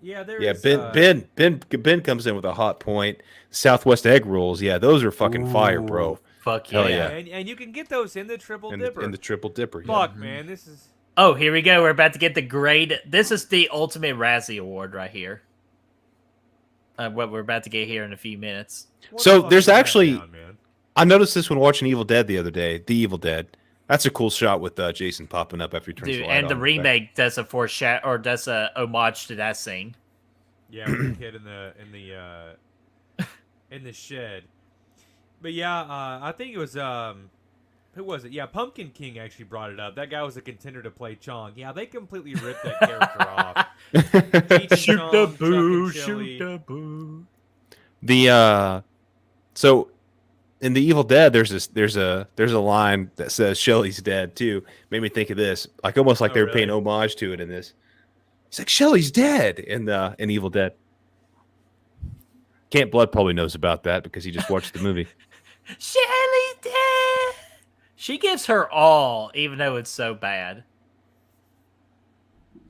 Yeah,
Ben comes in with a hot point. Southwest egg rolls, yeah, those are fucking fire, bro.
Fuck yeah.
Yeah.
And you can get those in the triple dipper.
In the triple dipper, yeah.
Fuck, man, this is...
Oh, here we go. We're about to get the grade. This is the ultimate Razzie Award right here. What we're about to get here in a few minutes.
So there's actually... I noticed this when watching Evil Dead the other day. The Evil Dead. That's a cool shot with Jason popping up after he turns the light on.
And the remake does does a homage to that scene.
Yeah, with the kid in the shed. But yeah, I think it was Who was it? Yeah, Pumpkin King actually brought it up. That guy was a contender to play Chong. Yeah, they completely ripped that character off.
Shoot
Chong,
the
Chuck
boo,
and
shoot
Shelly.
the boo.
So in the Evil Dead, there's a line that says Shelly's dead too. Made me think of this, like almost like
Oh,
they were
really?
paying homage to it in this. It's like Shelly's dead in Evil Dead. Camp Blood probably knows about that because he just watched the movie.
Shelly's dead. She gives her all, even though it's so bad.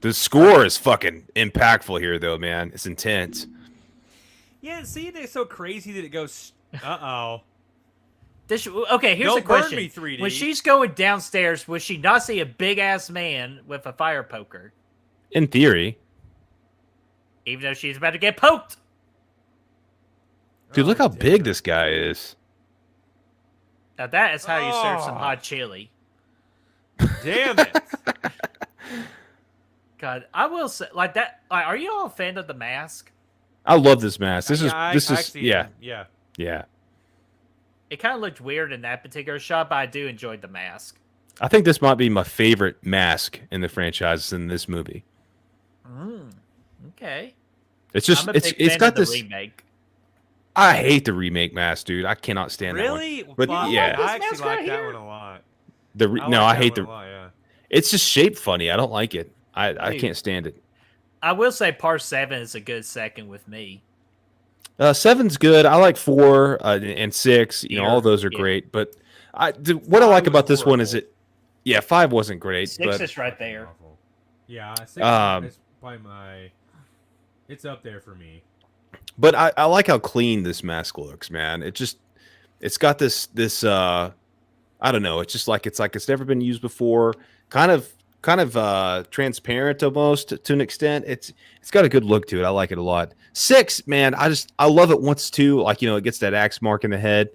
The score is fucking impactful here, though, man. It's intense.
Yeah, see, it's so crazy that it goes. Uh-oh.
Okay, here's
Don't
the question.
burn me, 3D.
When she's going downstairs, would she not see a big-ass man with a fire poker?
In theory.
Even though she's about to get poked.
Dude, look how
damn.
big this guy is.
Now that is how you serve some hot chili.
Damn it.
God, I will say, like that. Like, are you all a fan of The Mask?
I love this mask. This
I
is
actually
yeah.
am, yeah.
Yeah.
It kind of looked weird in that particular shot, but I do enjoy The Mask.
I think this might be my favorite mask in the franchise in this movie.
Okay.
It's just
I'm a big
it's
fan
got
of the
this.
remake.
I hate the remake mask, dude. I cannot stand
Really?
that one. But
Wow,
yeah,
I
This
actually
mask
like
right
that
here?
one a lot.
I hate
that
the.
one a lot, yeah.
It's just shaped funny. I don't like it. I
Dude.
can't stand it.
I will say Part 7 is a good second with me.
7's good. I like 4 and 6. You know, all those are
Yeah.
great. But what I
5
like
was
about this one is
horrible.
5 wasn't great.
6
but
is right there.
Awful. Yeah, 6 is probably my. It's up there for me.
But I like how clean this mask looks, man. It's got this I don't know. It's just like it's never been used before. Kind of transparent almost to an extent. It's got a good look to it. I like it a lot. 6, man, I love it once too. Like, you know, it gets that axe mark in the head.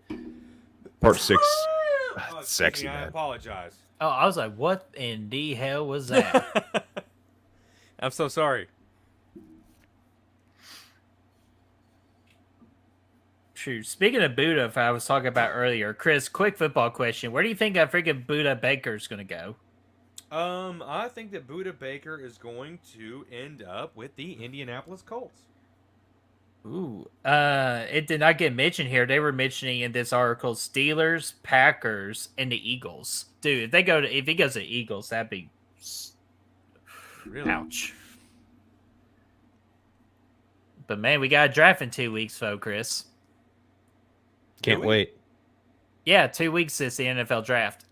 Part 6,
Oh,
sexy,
I
man.
apologize.
Oh, I was like, what in the hell was that?
I'm so sorry.
True. Speaking of Buddha, if I was talking about earlier, Chris, quick football question. Where do you think that freaking Buddha Baker's going to go?
I think that Buddha Baker is going to end up with the Indianapolis Colts.
Ooh. It did not get mentioned here. They were mentioning in this article Steelers, Packers, and the Eagles. Dude, if he goes to Eagles, that'd be
Really?
ouch. But man, we got a draft in 2 weeks, though, Chris.
Can't wait.
Yeah, 2 weeks is the NFL draft.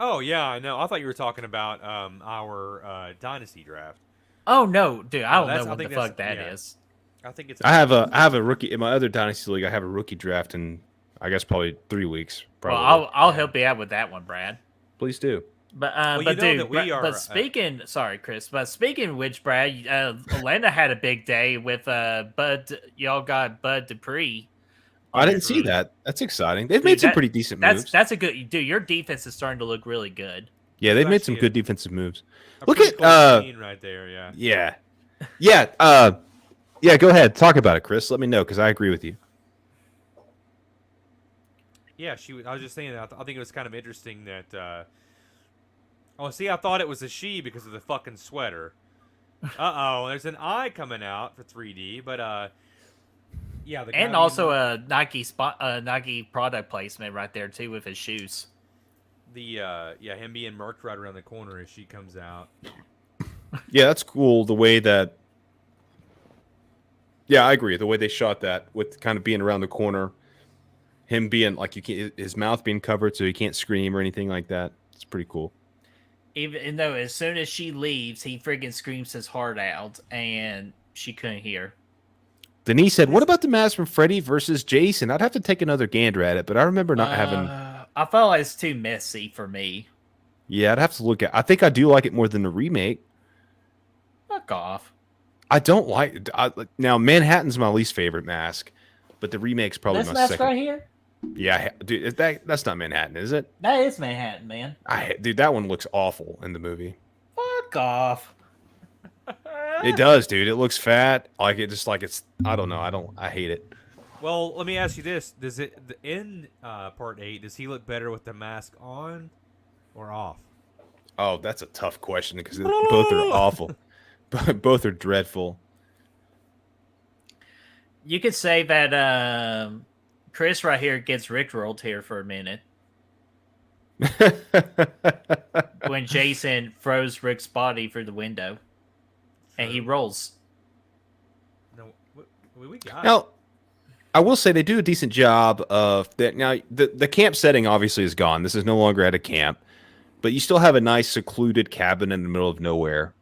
Oh yeah, I know. I thought you were talking about our dynasty draft.
Oh no, dude, I don't
that's-
know
I
what the
think
fuck
that's-
that
yeah.
is.
I think it's.
I have a rookie in my other dynasty league. I have a rookie draft in I guess probably 3 weeks. Probably.
Well, I'll help you out with that one, Brad.
Please do.
But
you
but
know
dude,
that we are,
but speaking, sorry, Chris. But speaking of which, Brad, Atlanta had a big day with Bud. Y'all got Bud Dupree.
I didn't see that. That's exciting. They've
Dude,
made some pretty decent moves.
That's a good dude. Your defense is starting to look really good.
Yeah, they've
It's
made some
actually
good defensive moves.
a
Look
pretty
at
cool scene right there. Yeah.
Yeah. Go ahead, talk about it, Chris. Let me know because I agree with you.
Yeah, I was just saying that. I think it was kind of interesting that. Oh, see, I thought it was a she because of the fucking sweater. There's an eye coming out for 3D, but yeah, the guy
And also a Nike product placement right there too with his shoes.
him being murked right around the corner as she comes out.
Yeah, that's cool. The way that. Yeah, I agree. The way they shot that with kind of being around the corner, him being like his mouth being covered so he can't scream or anything like that. It's pretty cool.
Even though as soon as she leaves, he friggin' screams his heart out, and she couldn't hear.
Denise said, "What about the mask from Freddy versus Jason?" I'd have to take another gander at it, but I remember not having.
I felt like it's too messy for me.
Yeah, I'd have to look at. I think I do like it more than the remake.
Fuck off.
I don't like. Now Manhattan's my least favorite mask, but the remake's probably
This
my
mask
second.
right here?
Yeah, dude, that's not Manhattan, is it?
That is Manhattan, man.
Dude, that one looks awful in the movie.
Fuck off.
It does, dude. It looks fat. Like it just like it's. I don't know. I hate it.
Well, let me ask you this: Does it in part 8? Does he look better with the mask on or off?
Oh, that's a tough question because both are awful. Both are dreadful.
You could say that Chris right here gets rickrolled here for a minute when Jason throws Rick's body through the window, and he rolls.
No, we got.
Now, I will say they do a decent job of that. Now, the camp setting obviously is gone. This is no longer at a camp, but you still have a nice secluded cabin in the middle of nowhere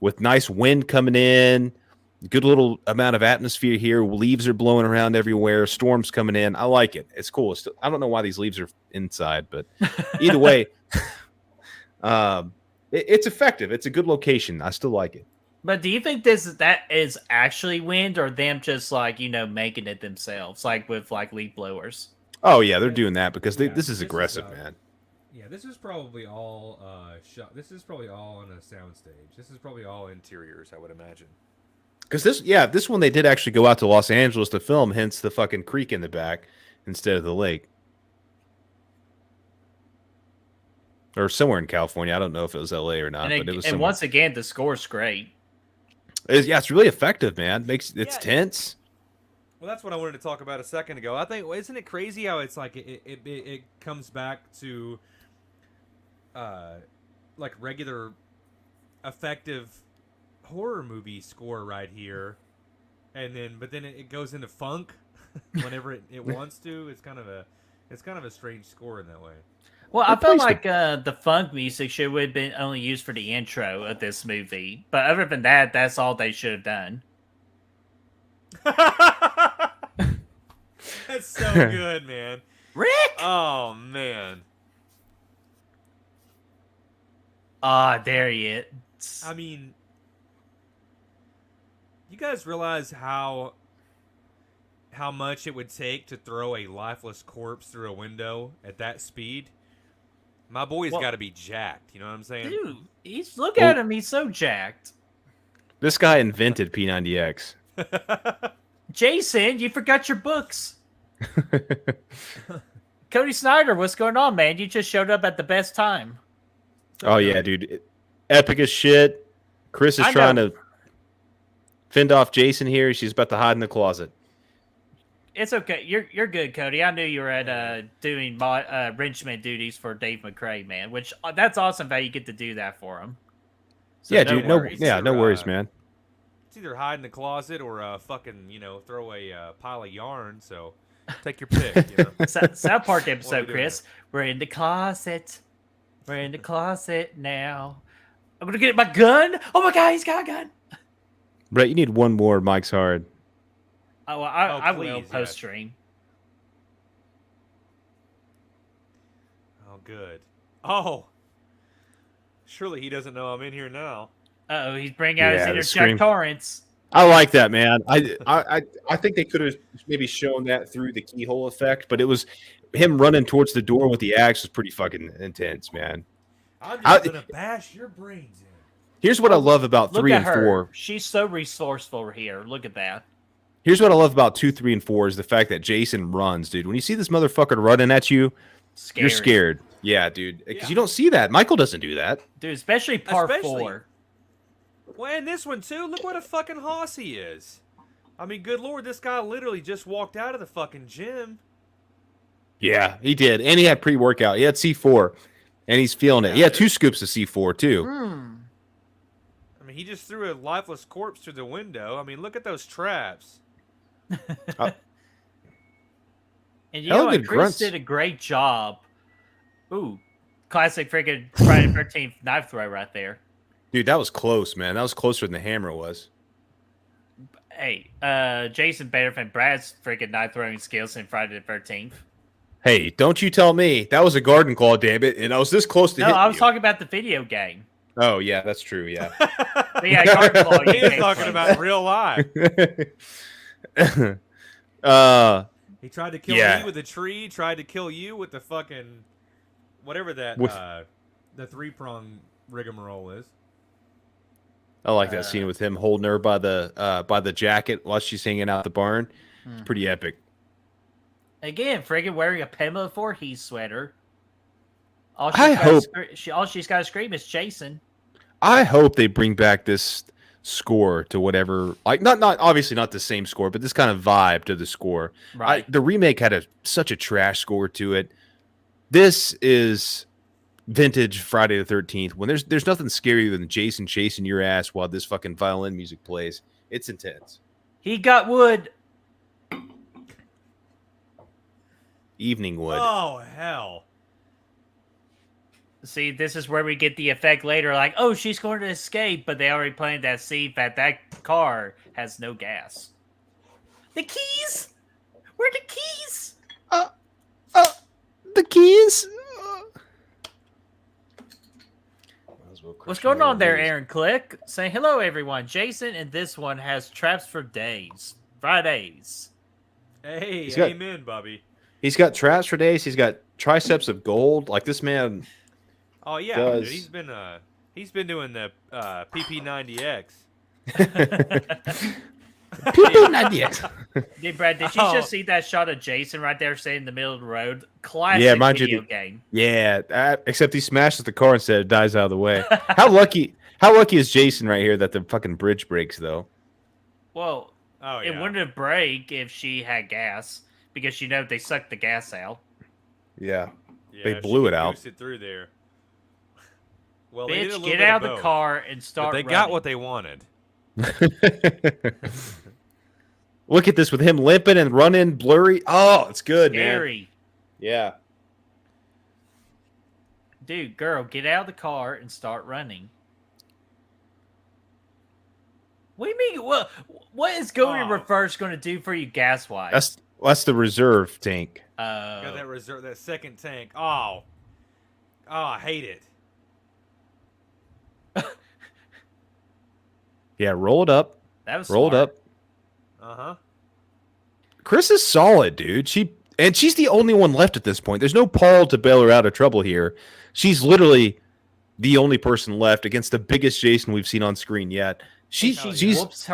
with nice wind coming in. Good little amount of atmosphere here. Leaves are blowing around everywhere. Storms coming in. I like it. It's cool. I don't know why these leaves are inside, but either way, it's effective. It's a good location. I still like it.
But do you think that is actually wind, or them just like making it themselves, like with like leaf blowers?
Oh yeah, they're doing that because this is aggressive, man.
Yeah, this is probably all shot. This is probably all on a soundstage. This is probably all interiors, I would imagine.
Because this one they did actually go out to Los Angeles to film, hence the fucking creek in the back instead of the lake. Or somewhere in California. I don't know if it was LA or not, but it was.
And once again, the score's great.
It's really effective, man. It's tense.
Well, that's what I wanted to talk about a second ago. I think, isn't it crazy how it's like it comes back to like regular effective horror movie score right here, and then it goes into funk whenever it wants to. It's kind of a strange score in that way.
Well, I felt like the funk music should have been only used for the intro of this movie, but other than that, that's all they should have done.
That's so good, man.
Rick!
Oh man.
There he is.
I mean, you guys realize how much it would take to throw a lifeless corpse through a window at that speed? My boy's got to be jacked. You know what I'm saying?
Dude, look at him. He's so jacked.
This guy invented P90X.
Jason, you forgot your books. Cody Snyder, what's going on, man? You just showed up at the best time.
Oh yeah, dude, epic as shit. Chris is trying to fend off Jason here. She's about to hide in the closet.
It's okay. You're good, Cody. I knew you were at doing wrenchman duties for Dave McCray, man. Which that's awesome that you get to do that for him.
So yeah, dude. No worries, man.
It's either hide in the closet or fucking throw a pile of yarn. So take your pick.
South Park episode, Chris. We're in the closet. We're in the closet now. I'm gonna get my gun. Oh my god, he's got a gun.
Brett, you need one more. Mike's hard.
Oh, well, I will post stream.
Oh, good. Oh, surely he doesn't know I'm in here now.
Uh-oh, he's bringing out his inner Jack Torrance.
I like that, man. I think they could have maybe shown that through the keyhole effect, but it was him running towards the door with the axe was pretty fucking intense, man.
I'm just gonna bash your brains in.
Here's what I love about 3 and 4.
She's so resourceful here. Look at that.
Here's what I love about 2, 3, and 4 is the fact that Jason runs, dude. When you see this motherfucker running at you, you're scared. Yeah, dude. Because you don't see that. Michael doesn't do that.
Dude, especially part 4.
Well, and this one, too. Look what a fucking hoss he is. I mean, good lord, this guy literally just walked out of the fucking gym.
Yeah, he did. And he had pre-workout. He had C4. And he's feeling it. He had 2 scoops of C4, too.
I mean, he just threw a lifeless corpse through the window. I mean, look at those traps.
And you know what? Chris did a great job. Ooh, classic freaking Friday the 13th knife throw right there.
Dude, that was close, man. That was closer than the hammer was.
Hey, Jason better than Brad's freaking knife throwing skills in Friday the 13th.
Hey, don't you tell me. That was a garden claw, damn it. And I was this close to hitting
I was talking about the video game.
Oh, yeah, that's true, yeah.
But yeah, garden claw.
He was talking about real life. He tried to kill me with a tree, tried to kill you with the fucking whatever that the 3-prong rigmarole is.
I like that scene with him holding her by the jacket while she's hanging out the barn. It's pretty epic.
Again, friggin' wearing a Pamela Voorhees sweater. All she's got to scream is Jason.
I hope they bring back this score to whatever, like not obviously not the same score, but this kind of vibe to the score.
Right.
The remake had such a trash score to it. This is vintage Friday the 13th when there's nothing scarier than Jason chasing your ass while this fucking violin music plays. It's intense.
He got wood.
Evening wood.
Oh hell.
See, this is where we get the effect later, like, oh, she's going to escape, but they already planted that seed that car has no gas. The keys? Where are the keys?
The keys?
What's going on there, Aaron Click? Saying hello, everyone. Jason and this one has traps for days. Fridays.
Hey, amen, Bobby.
He's got traps for days. He's got triceps of gold. Like this man.
Oh yeah, dude, he's been doing the PP90X.
PP90X.
Dude, Brad, did you just see that shot of Jason right there sitting in the middle of the road? Classic video game.
Yeah, except he smashes the car instead, it dies out of the way. How lucky is Jason right here that the fucking bridge breaks though?
Well, it wouldn't have break if she had gas because they sucked the gas out.
Yeah, they blew it out.
It through there. Well,
bitch, get out of the car and start.
But they got what they wanted.
Look at this with him limping and running blurry. Oh, it's good,
Scary.
Man. Yeah.
Dude, girl, get out of the car and start running. What do you mean? What is going in reverse going to do for you gas-wise?
That's the reserve tank.
Got that second tank. Oh, I hate it.
Yeah, roll it up.
That was
rolled
smart.
up.
Uh-huh.
Chris is solid, dude. She's the only one left at this point. There's no Paul to bail her out of trouble here. She's literally the only person left against the biggest Jason we've seen on screen yet. She
whoops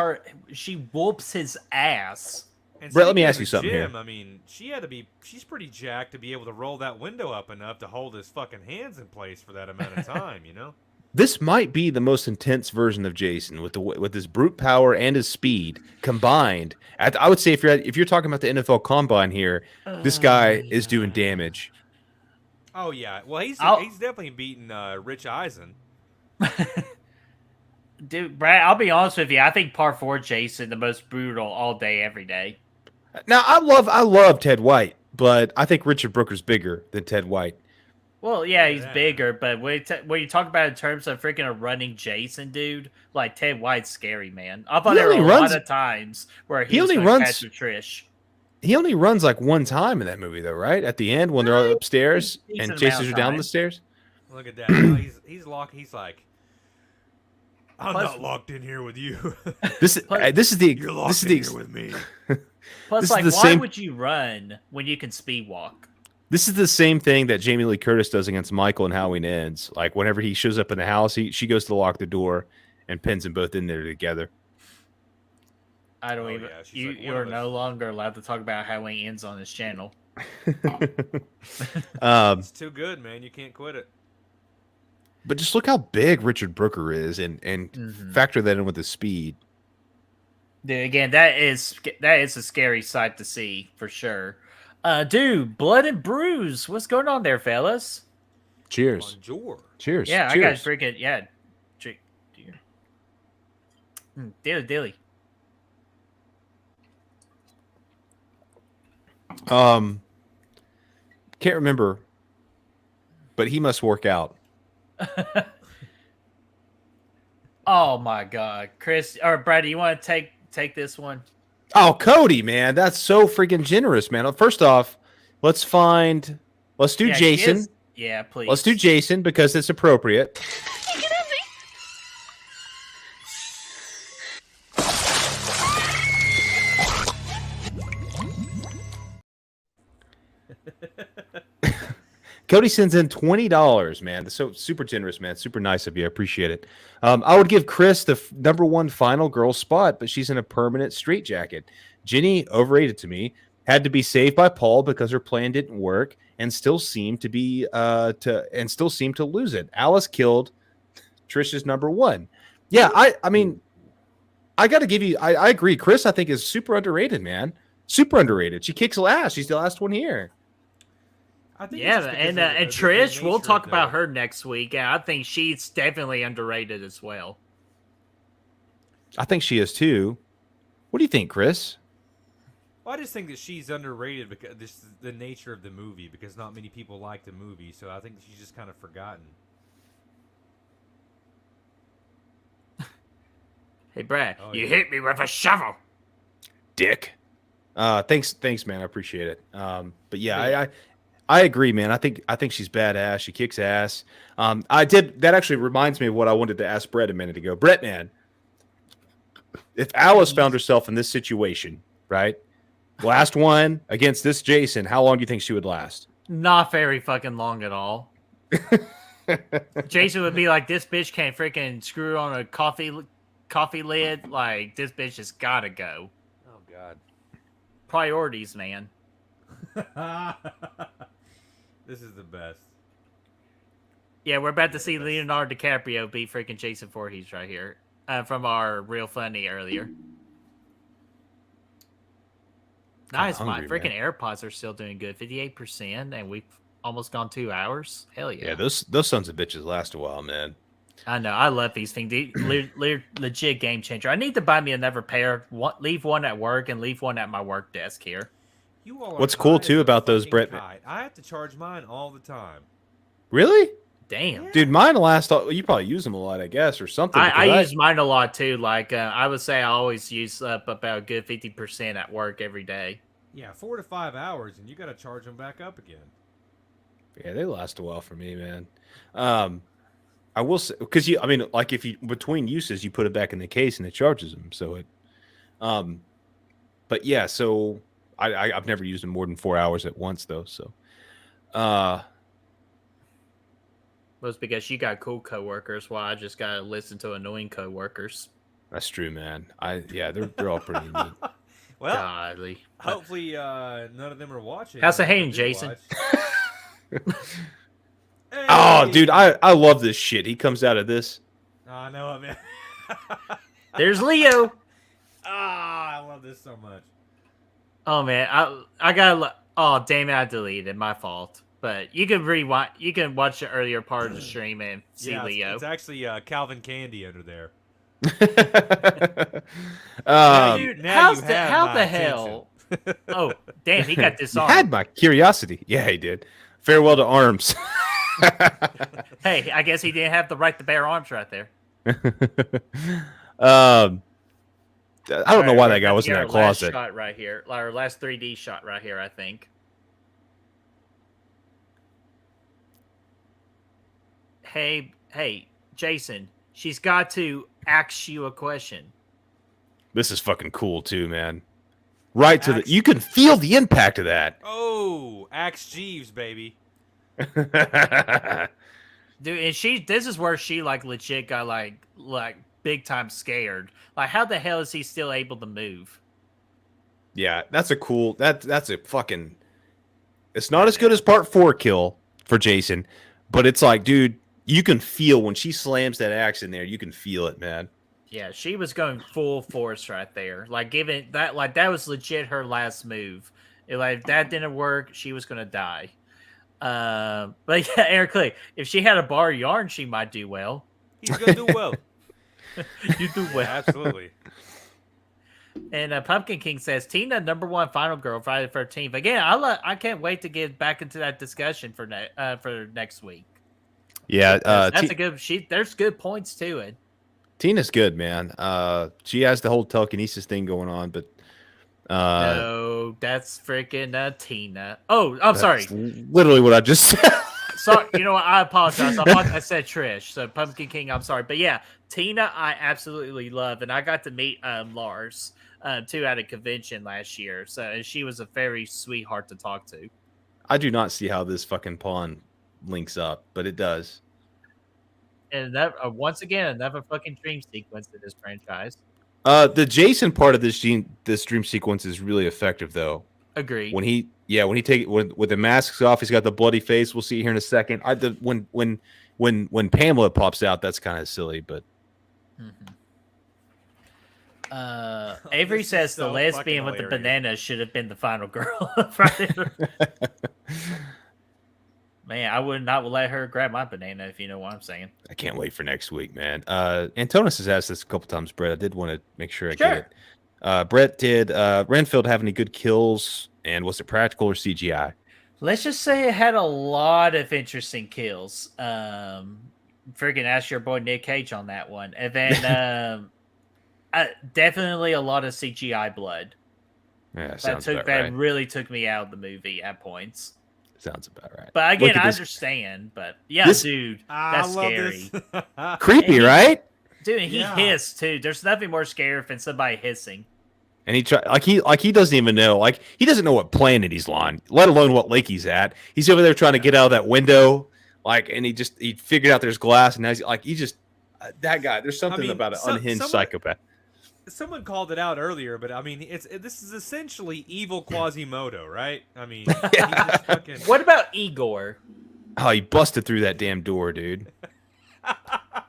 his ass.
And
Brett, let me ask you something here.
I mean, she's pretty jacked to be able to roll that window up enough to hold his fucking hands in place for that amount of time, you know?
This might be the most intense version of Jason with his brute power and his speed combined. I would say if you're talking about the NFL Combine here, this guy is doing damage.
Oh yeah, well he's definitely beaten Rich Eisen.
Dude, Brad, I'll be honest with you. I think Part 4 Jason the most brutal all day, every day.
Now I love Ted White, but I think Richard Brooker's bigger than Ted White.
Well, yeah, he's bigger, but when you talk about it in terms of freaking a running Jason, dude, like Ted White's scary, man. I thought there were a lot of times where he only runs to Trish.
He only runs like one time in that movie, though, right? At the end when they're all upstairs and chases her down the stairs.
Look at that. No, he's locked. He's like, I'm not locked in here with you.
You're locked in here with me.
Plus, why would you run when you can speed walk?
This is the same thing that Jamie Lee Curtis does against Michael in Halloween Ends. Like whenever he shows up in the house, she goes to lock the door and pins them both in there together.
I don't even. Yeah, you are no longer allowed to talk about Halloween Ends on this channel.
It's too good, man. You can't quit it.
But just look how big Richard Brooker is, and factor that in with the speed.
Dude, again, that is a scary sight to see for sure. Dude, Blood and Bruise. What's going on there, fellas?
Cheers.
Bonjour.
Cheers.
Yeah,
Cheers.
I got freaking Dilly.
Can't remember, but he must work out.
Oh my God, Chris or Brad, you want to take this one?
Oh, Cody, man, that's so freaking generous, man. First off, let's do Jason.
Yeah, please.
Let's do Jason because it's appropriate. Cody sends in $20, man. That's so super generous, man. Super nice of you. I appreciate it. I would give Chris the number one final girl spot, but she's in a permanent straitjacket. Jenny, overrated to me, had to be saved by Paul because her plan didn't work and still seemed to be to lose it. Alice killed Trish's number one. Yeah, I mean, I got to give you. I agree. Chris, I think, is super underrated, man. Super underrated. She kicks ass. She's the last one here.
I think and Trish, we'll talk about her next week. And I think she's definitely underrated as well.
I think she is too. What do you think, Chris?
Well, I just think that she's underrated because this is the nature of the movie. Because not many people like the movie, so I think she's just kind of forgotten.
Hey, Brad, you hit me with a shovel,
dick. Thanks, man. I appreciate it. But yeah, I agree, man. I think she's badass. She kicks ass. That actually reminds me of what I wanted to ask Brett a minute ago. Brett, man, if Alice found herself in this situation, right, last one against this Jason, how long do you think she would last?
Not very fucking long at all. Jason would be like, "This bitch can't freaking screw on a coffee lid. Like, this bitch has gotta go."
Oh God.
Priorities, man.
This is the best.
Yeah, we're about to see Leonardo DiCaprio beat freaking Jason Voorhees right here from our Real Funny earlier. Nice, my freaking AirPods are still doing good, 58%, and we've almost gone 2 hours. Hell yeah!
Yeah, those sons of bitches last a while, man.
I know, I love these things. Legit game changer. I need to buy me another pair. Leave one at work and leave one at my work desk here.
You all are
What's cool too about those, Brett?
I have to charge mine all the time.
Really?
Damn,
dude, mine last. You probably use them a lot, I guess, or something.
I use mine a lot too. Like I would say, I always use up about a good 50% at work every day.
Yeah, 4 to 5 hours, and you got to charge them back up again.
Yeah, they last a while for me, man. I will say, because like if you between uses, you put it back in the case and it charges them. So it, but yeah, so I've never used them more than 4 hours at once though. So,
well, it's because you got cool coworkers, while I just gotta listen to annoying coworkers.
That's true, man. They're all pretty neat.
Well,
godly.
Hopefully, none of them are watching.
How's it hanging, Jason?
Hey.
Oh, dude, I love this shit. He comes out of this.
Oh, I know it, man.
There's Leo.
I love this so much.
Oh man, I gotta. Oh damn it, I deleted. My fault. But you can rewind. You can watch the earlier part of the stream and see Leo.
It's actually Calvin Candy under there.
Dude, how the hell? Oh damn, he got disarmed.
He had my curiosity. Yeah, he did. Farewell to arms.
Hey, I guess he didn't have the right to bear arms right there.
I don't know why that guy was in that closet.
Last shot right here, our last 3D shot right here, I think. Hey, Jason, she's got to ask you a question.
This is fucking cool too, man. Right to you can feel the impact of that.
Oh, Axe Jeeves, baby.
Dude, and this is where she like legit got like big time scared. Like, how the hell is he still able to move?
Yeah, that's a cool. That's a fucking. It's not as good as part 4 kill for Jason, but it's like, dude, you can feel when she slams that axe in there. You can feel it, man.
Yeah, she was going full force right there. Like, given that, like that was legit her last move. If that didn't work, she was gonna die. But yeah, Eric Clay, if she had a bar of yarn, she might do well.
He's gonna do well.
You do well,
yeah, absolutely.
And Pumpkin King says Tina #1 final girl Friday the 13th. Again, I can't wait to get back into that discussion for next week.
Yeah,
that's a good. There's good points to it.
Tina's good, man. She has the whole telekinesis thing going on, but
no, that's freaking Tina. Oh, I'm sorry.
Literally what I just said.
Sorry, you know what? I apologize. I said Trish. So Pumpkin King, I'm sorry, but yeah, Tina, I absolutely love, and I got to meet Lars too at a convention last year. So she was a very sweetheart to talk to.
I do not see how this fucking pawn links up, but it does.
And that once again, another fucking dream sequence in this franchise.
The Jason part of this dream sequence is really effective, though.
Agree.
When he with the masks off, he's got the bloody face. We'll see it here in a second. When Pamela pops out, that's kind of silly, but.
Avery says the lesbian with the banana should have been the final girl. Man, I would not let her grab my banana, if you know what I'm saying.
I can't wait for next week, man. Antonis has asked this a couple times, Brett. I did want to make sure I get it. Brett, did Renfield have any good kills, and was it practical or CGI?
Let's just say it had a lot of interesting kills. Freaking ask your boy Nick Cage on that one. And then definitely a lot of CGI blood.
Yeah, that
really took me out of the movie at points.
Sounds about right.
But again, I understand. But yeah, dude, that's scary.
Creepy, right?
Dude, he hissed too. There's nothing more scary than somebody hissing.
And he doesn't even know. He doesn't know what planet he's on, let alone what lake he's at. He's over there trying to get out of that window. And he figured out there's glass, and now that guy. There's something about an unhinged psychopath.
Someone called it out earlier, but I mean, this is essentially evil Quasimodo, right? I mean,
What about Igor?
Oh, he busted through that damn door, dude. I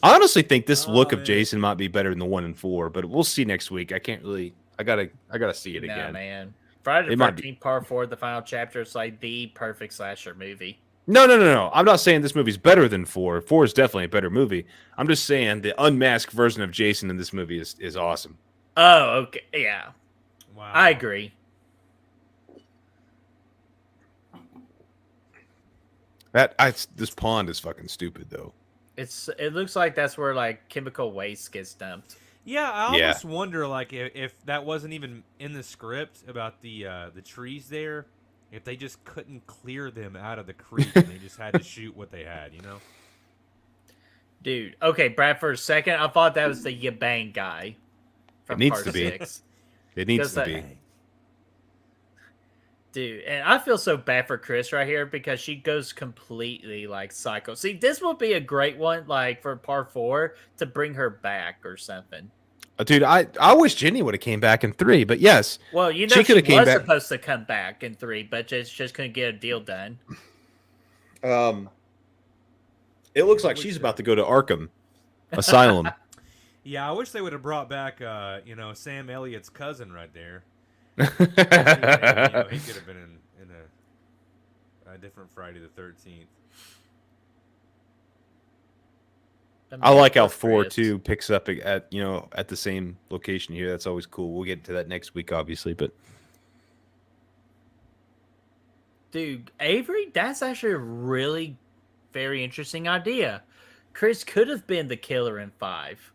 honestly think this look of Jason might be better than the 1 and 4, but we'll see next week. I can't really. I gotta see it again.
Man. Friday the 13th Part 4, the final chapter, is like the perfect slasher movie.
No. I'm not saying this movie's better than 4. 4 is definitely a better movie. I'm just saying the unmasked version of Jason in this movie is awesome.
Oh, okay. Yeah.
Wow.
I agree.
This pond is fucking stupid, though.
It looks like that's where like chemical waste gets dumped.
Yeah, I almost wonder like if that wasn't even in the script about the trees there. If they just couldn't clear them out of the creek and they just had to shoot what they had, you know?
Dude, okay, Brad, for a second, I thought that was the Yabang guy from Part 6.
It needs to be.
Dude, and I feel so bad for Chris right here because she goes completely like psycho. See, this would be a great one, like for Part 4, to bring her back or something.
Dude, I wish Jenny would have came back in 3, but yes.
Well, she was supposed to come back in 3, but just couldn't get a deal done.
It looks like she's about to go to Arkham Asylum.
Yeah, I wish they would have brought back, Sam Elliott's cousin right there. He could have been in a different Friday the 13th.
I like how 4 too picks up at the same location here. That's always cool. We'll get to that next week, obviously, but
dude, Avery, that's actually a really very interesting idea. Chris could have been the killer in 5.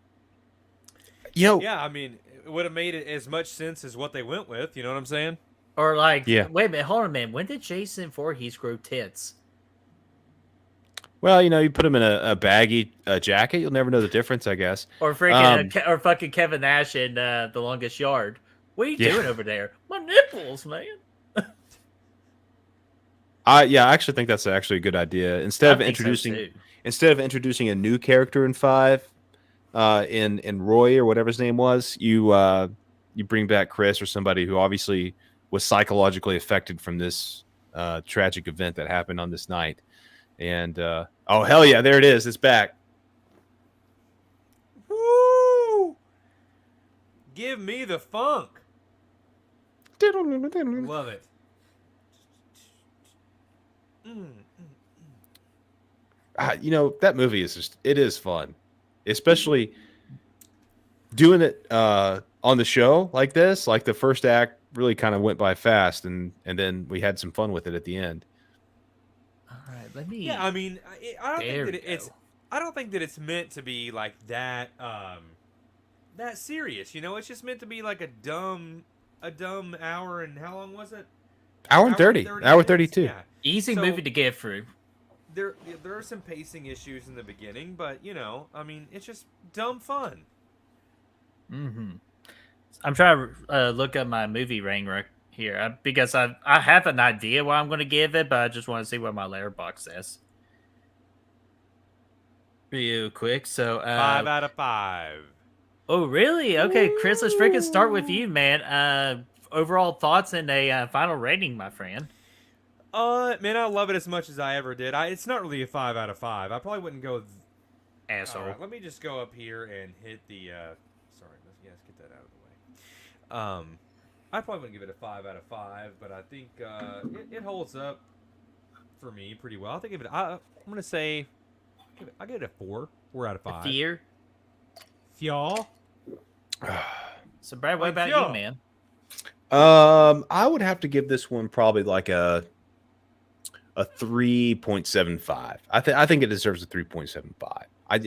Yeah, I mean, it would have made it as much sense as what they went with. You know what I'm saying?
Or wait a minute, hold on a minute. When did Jason Voorhees grow tits?
Well, you put him in a baggy jacket, you'll never know the difference, I guess.
Or freaking or fucking Kevin Nash in The Longest Yard. What are you doing over there? My nipples, man.
I actually think that's actually a good idea. Instead of introducing a new character in 5, in Roy or whatever his name was, you bring back Chris or somebody who obviously was psychologically affected from this tragic event that happened on this night. And oh hell yeah, there it is. It's back.
Woo! Give me the funk. Love it.
That movie is fun, especially doing it on the show like this. Like the first act really kind of went by fast, and then we had some fun with it at the end.
All right, let me.
Yeah, I mean, I don't think that it's meant to be like that that serious. It's just meant to be like a dumb hour. And how long was it?
Hour and 30. Hour 32.
Yeah.
Easy movie to get through.
There are some pacing issues in the beginning, but I mean, it's just dumb fun.
Mm-hmm. I'm trying to look up my movie here because I have an idea what I'm going to give it, but I just want to see what my letterbox says. Real quick. So
5 out of 5.
Oh, really? Okay, Chris, let's freaking start with you, man. Overall thoughts and a final rating, my friend.
Man, I love it as much as I ever did. It's not really a 5 out of 5. I probably wouldn't go.
Asshole.
All right, let me just go up here and hit the. Sorry, let's get that out of the way. I probably wouldn't give it a 5 out of 5, but I think it holds up for me pretty well. I think I'm gonna say, I give it a 4. 4 out of 5.
Fear.
Y'all.
So, Brad, what about you, man?
I would have to give this one probably like a 3.75. I think it deserves a 3.75. I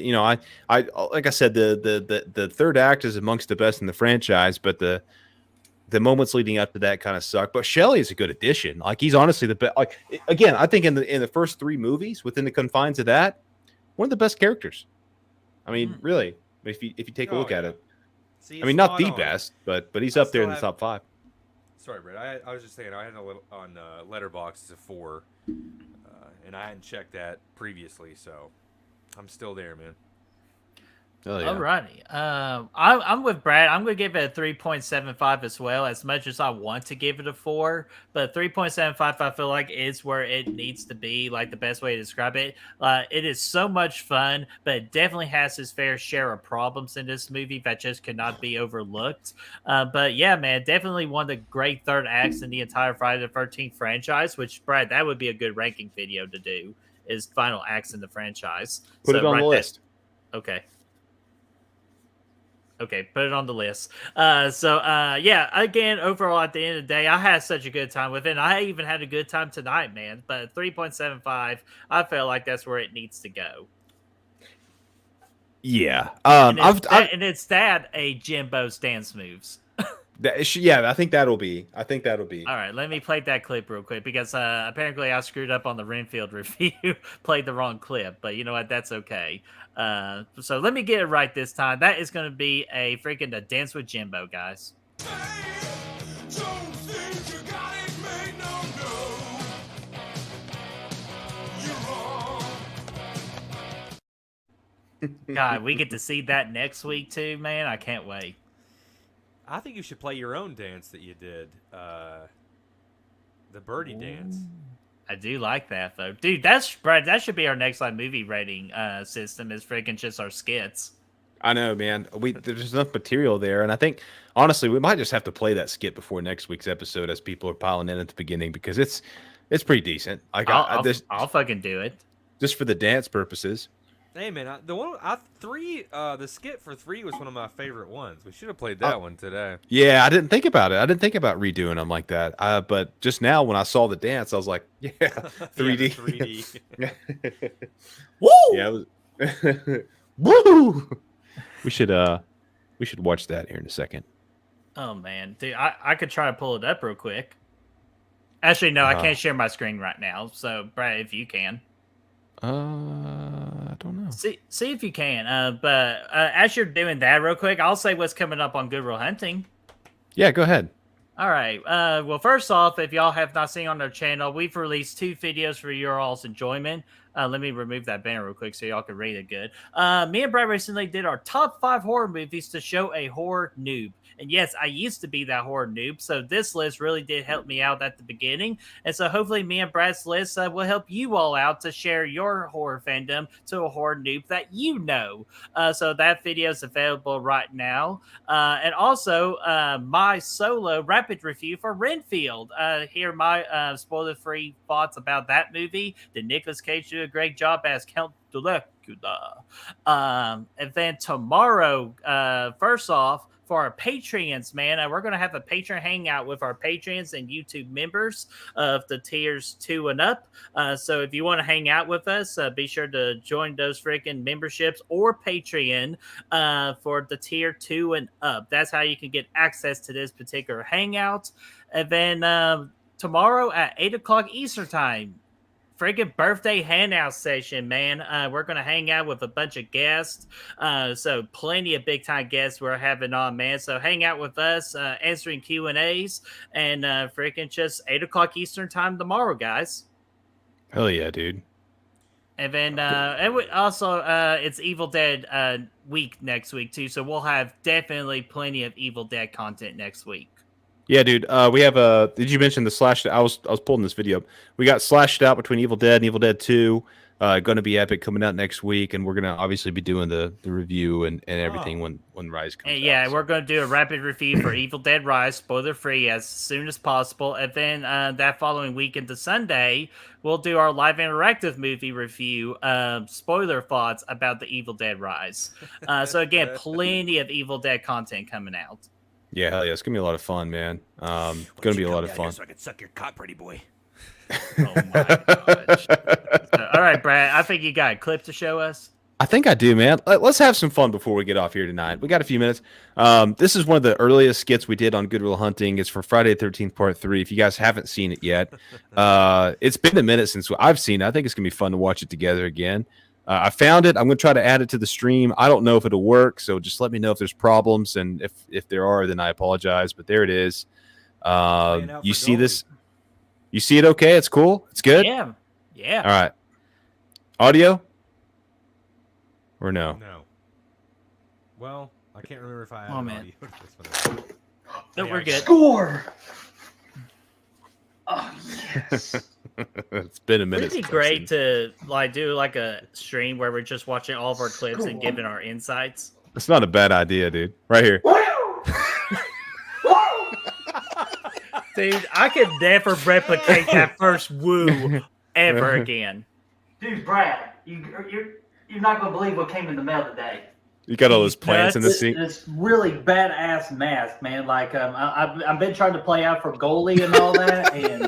like I said, the third act is amongst the best in the franchise, but the moments leading up to that kind of suck. But Shelly is a good addition. Like, he's honestly the best. Like, again, I think in the first 3 movies, within the confines of that, one of the best characters. I mean, really, if you take a look at it.
See,
I mean, not the best, but he's up there in the top 5.
Sorry, Brett. I was just saying, I had on Letterboxd as a 4, and I hadn't checked that previously, so I'm still there, man.
Oh, yeah.
Alrighty. I'm with Brad. I'm going to give it a 3.75 as well, as much as I want to give it a 4. But 3.75, I feel like, is where it needs to be, like the best way to describe it. It is so much fun, but it definitely has its fair share of problems in this movie that just cannot be overlooked. But yeah, man, definitely one of the great third acts in the entire Friday the 13th franchise, which, Brad, that would be a good ranking video to do, is final acts in the franchise.
Put it on the list.
Okay. Okay, put it on the list. Yeah, again, overall, at the end of the day, I had such a good time with it. And I even had a good time tonight, man. But 3.75, I felt like that's where it needs to go.
Yeah.
And it's that a Jimbo's dance moves.
Yeah, I think that'll be. All
right, let me play that clip real quick because apparently I screwed up on the Renfield review, played the wrong clip, but you know what? That's okay. So let me get it right this time. That is going to be a freaking Dance with Jimbo, guys. God, we get to see that next week too, man. I can't wait.
I think you should play your own dance that you did. The birdie dance.
I do like that, though. Dude, that should be our next movie rating system, is freaking just our skits.
I know, man. There's enough material there, and I think, honestly, we might just have to play that skit before next week's episode as people are piling in at the beginning, because it's pretty decent. Like,
I'll fucking do it.
Just for the dance purposes.
Hey, man, the skit for 3 was one of my favorite ones. We should have played that one today.
Yeah, I didn't think about it. I didn't think about redoing them like that. But just now when I saw the dance, I was like, yeah, 3D.
Yeah, 3D.
Woo!
Yeah, it was... Woo! We should watch that here in a second.
Oh, man. Dude, I could try to pull it up real quick. Actually, no, I can't share my screen right now. So, Brad, if you can.
I don't know.
See if you can. But as you're doing that real quick, I'll say what's coming up on Good Real Hunting.
Yeah, go ahead.
All right. Well, first off, if y'all have not seen on our channel, we've released 2 videos for your all's enjoyment. Let me remove that banner real quick so y'all can read it good. Me and Brad recently did our top 5 horror movies to show a horror noob. And yes, I used to be that horror noob, so this list really did help me out at the beginning. And so hopefully me and Brad's list will help you all out to share your horror fandom to a horror noob that you know. So that video is available right now. And also my solo rapid review for Renfield. Hear my spoiler-free thoughts about that movie. Did Nicolas Cage do a great job as Count Dracula? And then tomorrow, first off, for our Patreons, man, we're going to have a Patreon hangout with our Patreons and YouTube members of the tiers 2 and up. So if you want to hang out with us, be sure to join those freaking memberships or Patreon for the tier 2 and up. That's how you can get access to this particular hangout. And then tomorrow at 8 o'clock Eastern time, freaking birthday hangout session, man. We're gonna hang out with a bunch of guests. So plenty of big time guests we're having on, man. So hang out with us, answering Q&As, and freaking just 8 o'clock Eastern time tomorrow, guys.
Hell yeah, dude.
And then it's Evil Dead week next week too, so we'll have definitely plenty of Evil Dead content next week.
Yeah, dude. We have did you mention the slash? I was pulling this video up. We got slashed out between Evil Dead and Evil Dead 2. Going to be epic coming out next week, and we're gonna obviously be doing the review and everything when Rise comes out.
Yeah, we're gonna do a rapid review for Evil Dead Rise, spoiler free, as soon as possible, and then that following week into Sunday, we'll do our live interactive movie review, spoiler thoughts about the Evil Dead Rise. So again, plenty of Evil Dead content coming out.
Yeah, hell yeah, it's gonna be a lot of fun, man. Gonna be a lot of fun.
So I can suck your cock, pretty boy.
Oh my gosh. All right, Brad, I think you got a clip to show us.
I think I do, man. Let's have some fun before we get off here tonight. We got a few minutes. This is one of the earliest skits we did on Good Will Hunting. It's for Friday the 13th Part 3. If you guys haven't seen it yet, it's been a minute since I've seen it. I think it's going to be fun to watch it together again. I found it. I'm going to try to add it to the stream. I don't know if it'll work, so just let me know if there's problems, and if there are, then I apologize. But there it is. You see this? You see it okay? It's cool? It's good?
Yeah. Yeah.
All right. Audio? Or no?
No. Well, I can't remember if I
Oh,
added
man.
audio.
No, we're good.
Score! Oh, yes.
It's been a minute.
It'd be
since I've
great
seen it.
to do like a stream where we're just watching all of our clips and giving our insights.
It's not a bad idea, dude. Right here.
Dude, I could never replicate that first woo ever again.
Dude, Brad, you're not gonna believe what came in the mail today.
You got all those plants in the sink.
This really badass mask, man. Like I've been trying to play out for goalie and all that, and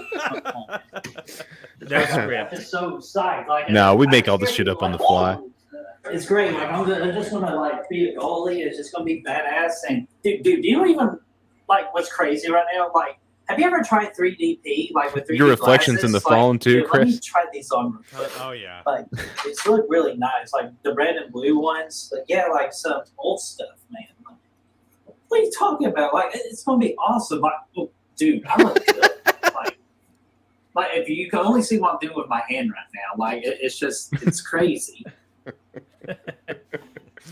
No script.
I'm just so psyched. Like,
No, we make all this shit up on the fly.
It's great. Like I'm just gonna like be a goalie. It's just gonna be badass. And dude, do you know even like what's crazy right now? Like, have you ever tried 3DP? Like with 3D
Your reflections in the phone too,
dude,
Chris.
Let me try these on.
Oh, yeah.
Like it's look really nice. Like the red and blue ones. But yeah, like some old stuff, man. Like, what are you talking about? Like it's gonna be awesome. Like, oh, dude, I look good. Like if you can only see what I'm doing with my hand right now, like it's crazy.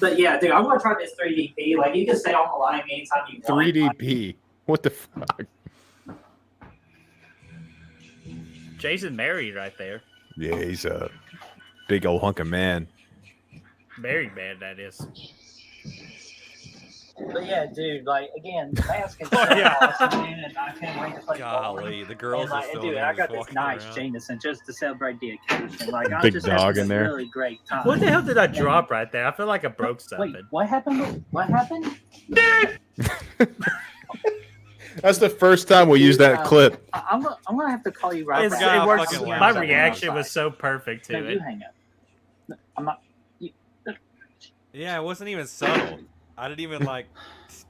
But yeah, dude, I'm gonna try this 3DP. Like you can stay on the line anytime you want.
3DP. What the fuck?
Jason married right there.
Yeah, he's a big old hunk of man.
Married man, that is.
But yeah, dude, like again, the mask is
yeah.
awesome, man, and I can't wait to play ball.
Golly, the girls
And
are
like,
still
dude,
there
I got
just
this
walking
nice
around.
Jameson just to celebrate the occasion. Like I'm
Big
just
dog
having
in
this
there.
really great time.
What the hell did I drop right there? I feel like I broke something.
Wait, what happened? What happened?
That's the first time we use that clip.
I'm gonna have to call you right
It's-
back.
it works.
fucking
My
laugh.
reaction was so perfect
No,
to
you
it.
hang up. No, I'm not.
Yeah, it wasn't even subtle. I didn't even like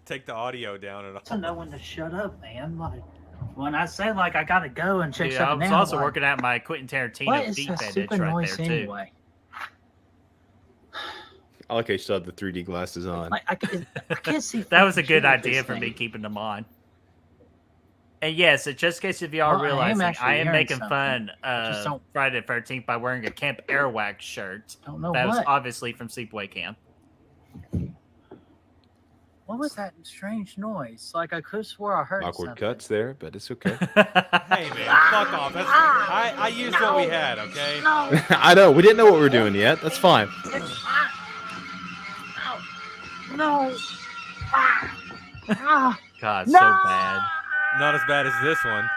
take the audio down at
To
all.
know when to shut up, man. Like when I say like I gotta go and check
Dude, I
something
was
out.
also
like,
working out my Quentin
what
Tarantino
is
feet
that
fetish
stupid
right
noise
there too.
anyway?
I like how you still have the 3D glasses on.
Like I can't see.
That was a
fucking
good
shit with
idea
this
for me
thing.
keeping them on. And yes, it just in case if y'all
Well, I am
realizing,
actually
I am
hearing
making
something.
fun
Just don't-
Friday the 13th by wearing a Camp Airwax shirt.
Don't know
That was
what.
obviously from Sleepaway Camp.
What was that strange noise? Like I could have swore I heard
Awkward
something.
cuts there, but it's okay.
Hey man, fuck off. That's, I used what we had, okay?
No.
I know. We didn't know what we were doing yet. That's fine.
No. Ah.
God,
No.
so bad.
Not as bad as this one.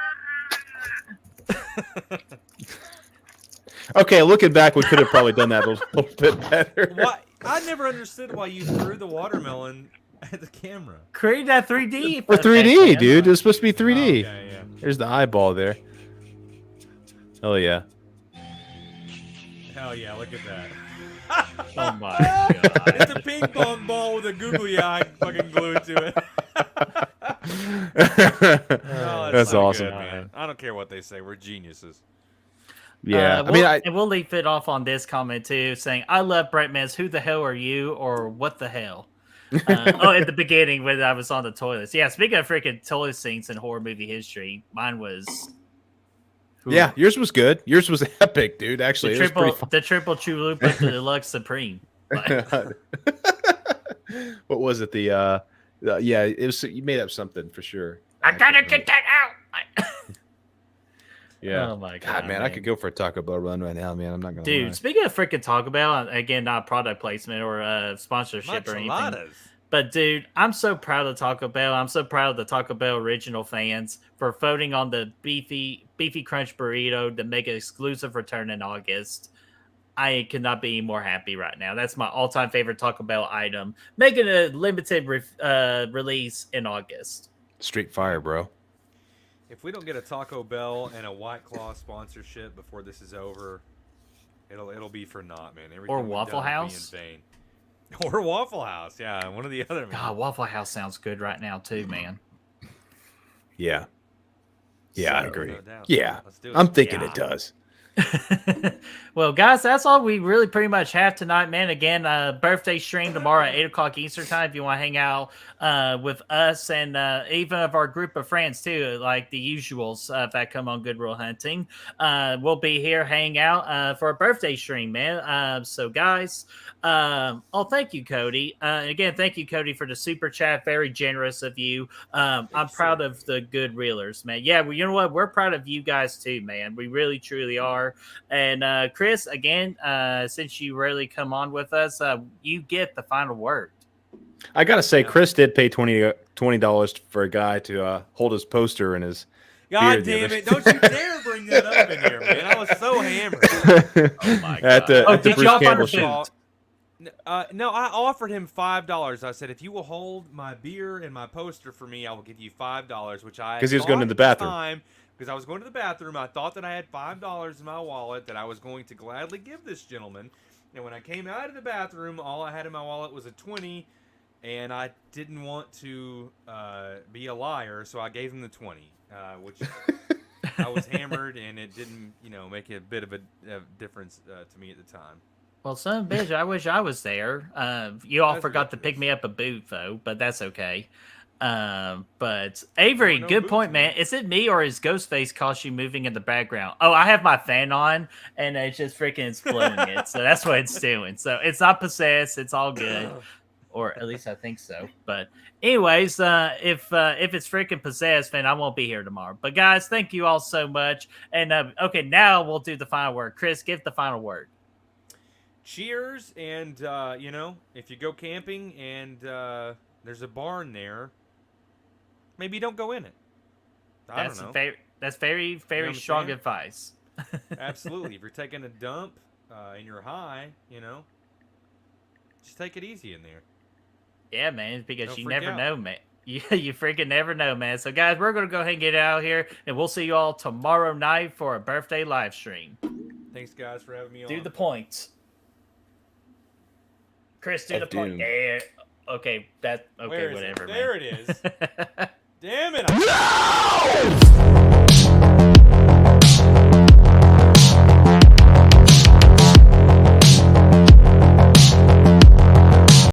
Okay, looking back, we could have probably done that a little bit better.
Why? I never understood why you threw the watermelon at the camera.
Create that 3D.
For
effect,
3D,
man.
dude. It was supposed to be 3D.
Oh, okay, yeah.
There's the eyeball there. Oh yeah.
Hell yeah, look at that.
Oh my god.
It's a ping pong ball with a googly eye fucking glued to it. Oh,
That's
so
awesome.
good, man. I don't care what they say. We're geniuses.
Yeah,
and we'll leave it off on this comment too, saying, "I love Brett Mans. Who the hell are you?" or "What the hell?" At the beginning when I was on the toilets. Yeah, speaking of freaking toilet scenes in horror movie history, mine was.
Yeah, yours was good. Yours was epic, dude. Actually,
the triple Chulupa the Deluxe Supreme.
What was it? Yeah, it was. You made up something for sure.
I gotta get that out.
Yeah.
Oh my god,
man, I could go for a Taco Bell run right now, man. I'm not gonna.
Dude,
lie.
speaking of freaking Taco Bell, again, not product placement or sponsorship or anything. But dude, I'm so proud of Taco Bell. I'm so proud of the Taco Bell original fans for voting on the beefy crunch burrito to make an exclusive return in August. I could not be more happy right now. That's my all-time favorite Taco Bell item. Making a limited release in August.
Straight fire, bro.
If we don't get a Taco Bell and a White Claw sponsorship before this is over, it'll be for naught, man. Everything
or Waffle House.
Be in vain. Or Waffle House, yeah, one of the other. Man.
God, Waffle House sounds good right now too, man.
Yeah. Yeah, I agree.
No
yeah, I'm thinking it does.
Well, guys, that's all we really pretty much have tonight, man. Again, birthday stream tomorrow at 8 o'clock Eastern time. If you want to hang out with us and even of our group of friends too, like the usuals that come on Good Rule Hunting, we'll be here hang out for a birthday stream, man. So, guys, thank you, Cody. Again, thank you, Cody, for the super chat. Very generous of you. I'm proud of the Good Reelers, man. Yeah, well, you know what? We're proud of you guys too, man. We really, truly are. And Chris, again, since you rarely come on with us, you get the final word.
I gotta say, Chris did pay $20 for a guy to hold his poster in his.
God damn it! Don't you dare bring that up in here, man! I was so hammered.
Oh my god!
Did y'all find a
boot? No, I offered him $5. I said, if you will hold my beer and my poster for me, I will give you $5. Which I
because he was going to the bathroom.
Because I was going to the bathroom, I thought that I had $5 in my wallet that I was going to gladly give this gentleman. And when I came out of the bathroom, all I had in my wallet was a 20, and I didn't want to be a liar, so I gave him the 20, which I was hammered, and it didn't, make a bit of a difference to me at the time.
Well, son of a bitch, I wish I was there. You all forgot to pick me up a boot, though, but that's okay. But Avery, good point, man. Is it me or is Ghostface costume moving in the background? Oh, I have my fan on and it's just freaking exploding it. So that's what it's doing. So it's not possessed. It's all good. Or at least I think so. But anyways, if it's freaking possessed, then I won't be here tomorrow. But guys, thank you all so much. And okay, now we'll do the final word. Chris, give the final word.
Cheers. And if you go camping and there's a barn there, maybe don't go in it. I don't know.
That's very, very strong advice.
Absolutely. If you're taking a dump and you're high, just take it easy in there.
Yeah, man, because you never know, man. You freaking never know, man. So, guys, we're going to go ahead and get out of here, and we'll see you all tomorrow night for a birthday live stream.
Thanks, guys, for having me on.
Do the points. Chris, do the point. Yeah. Okay, whatever.
There
man.
it is. Damn it!
No!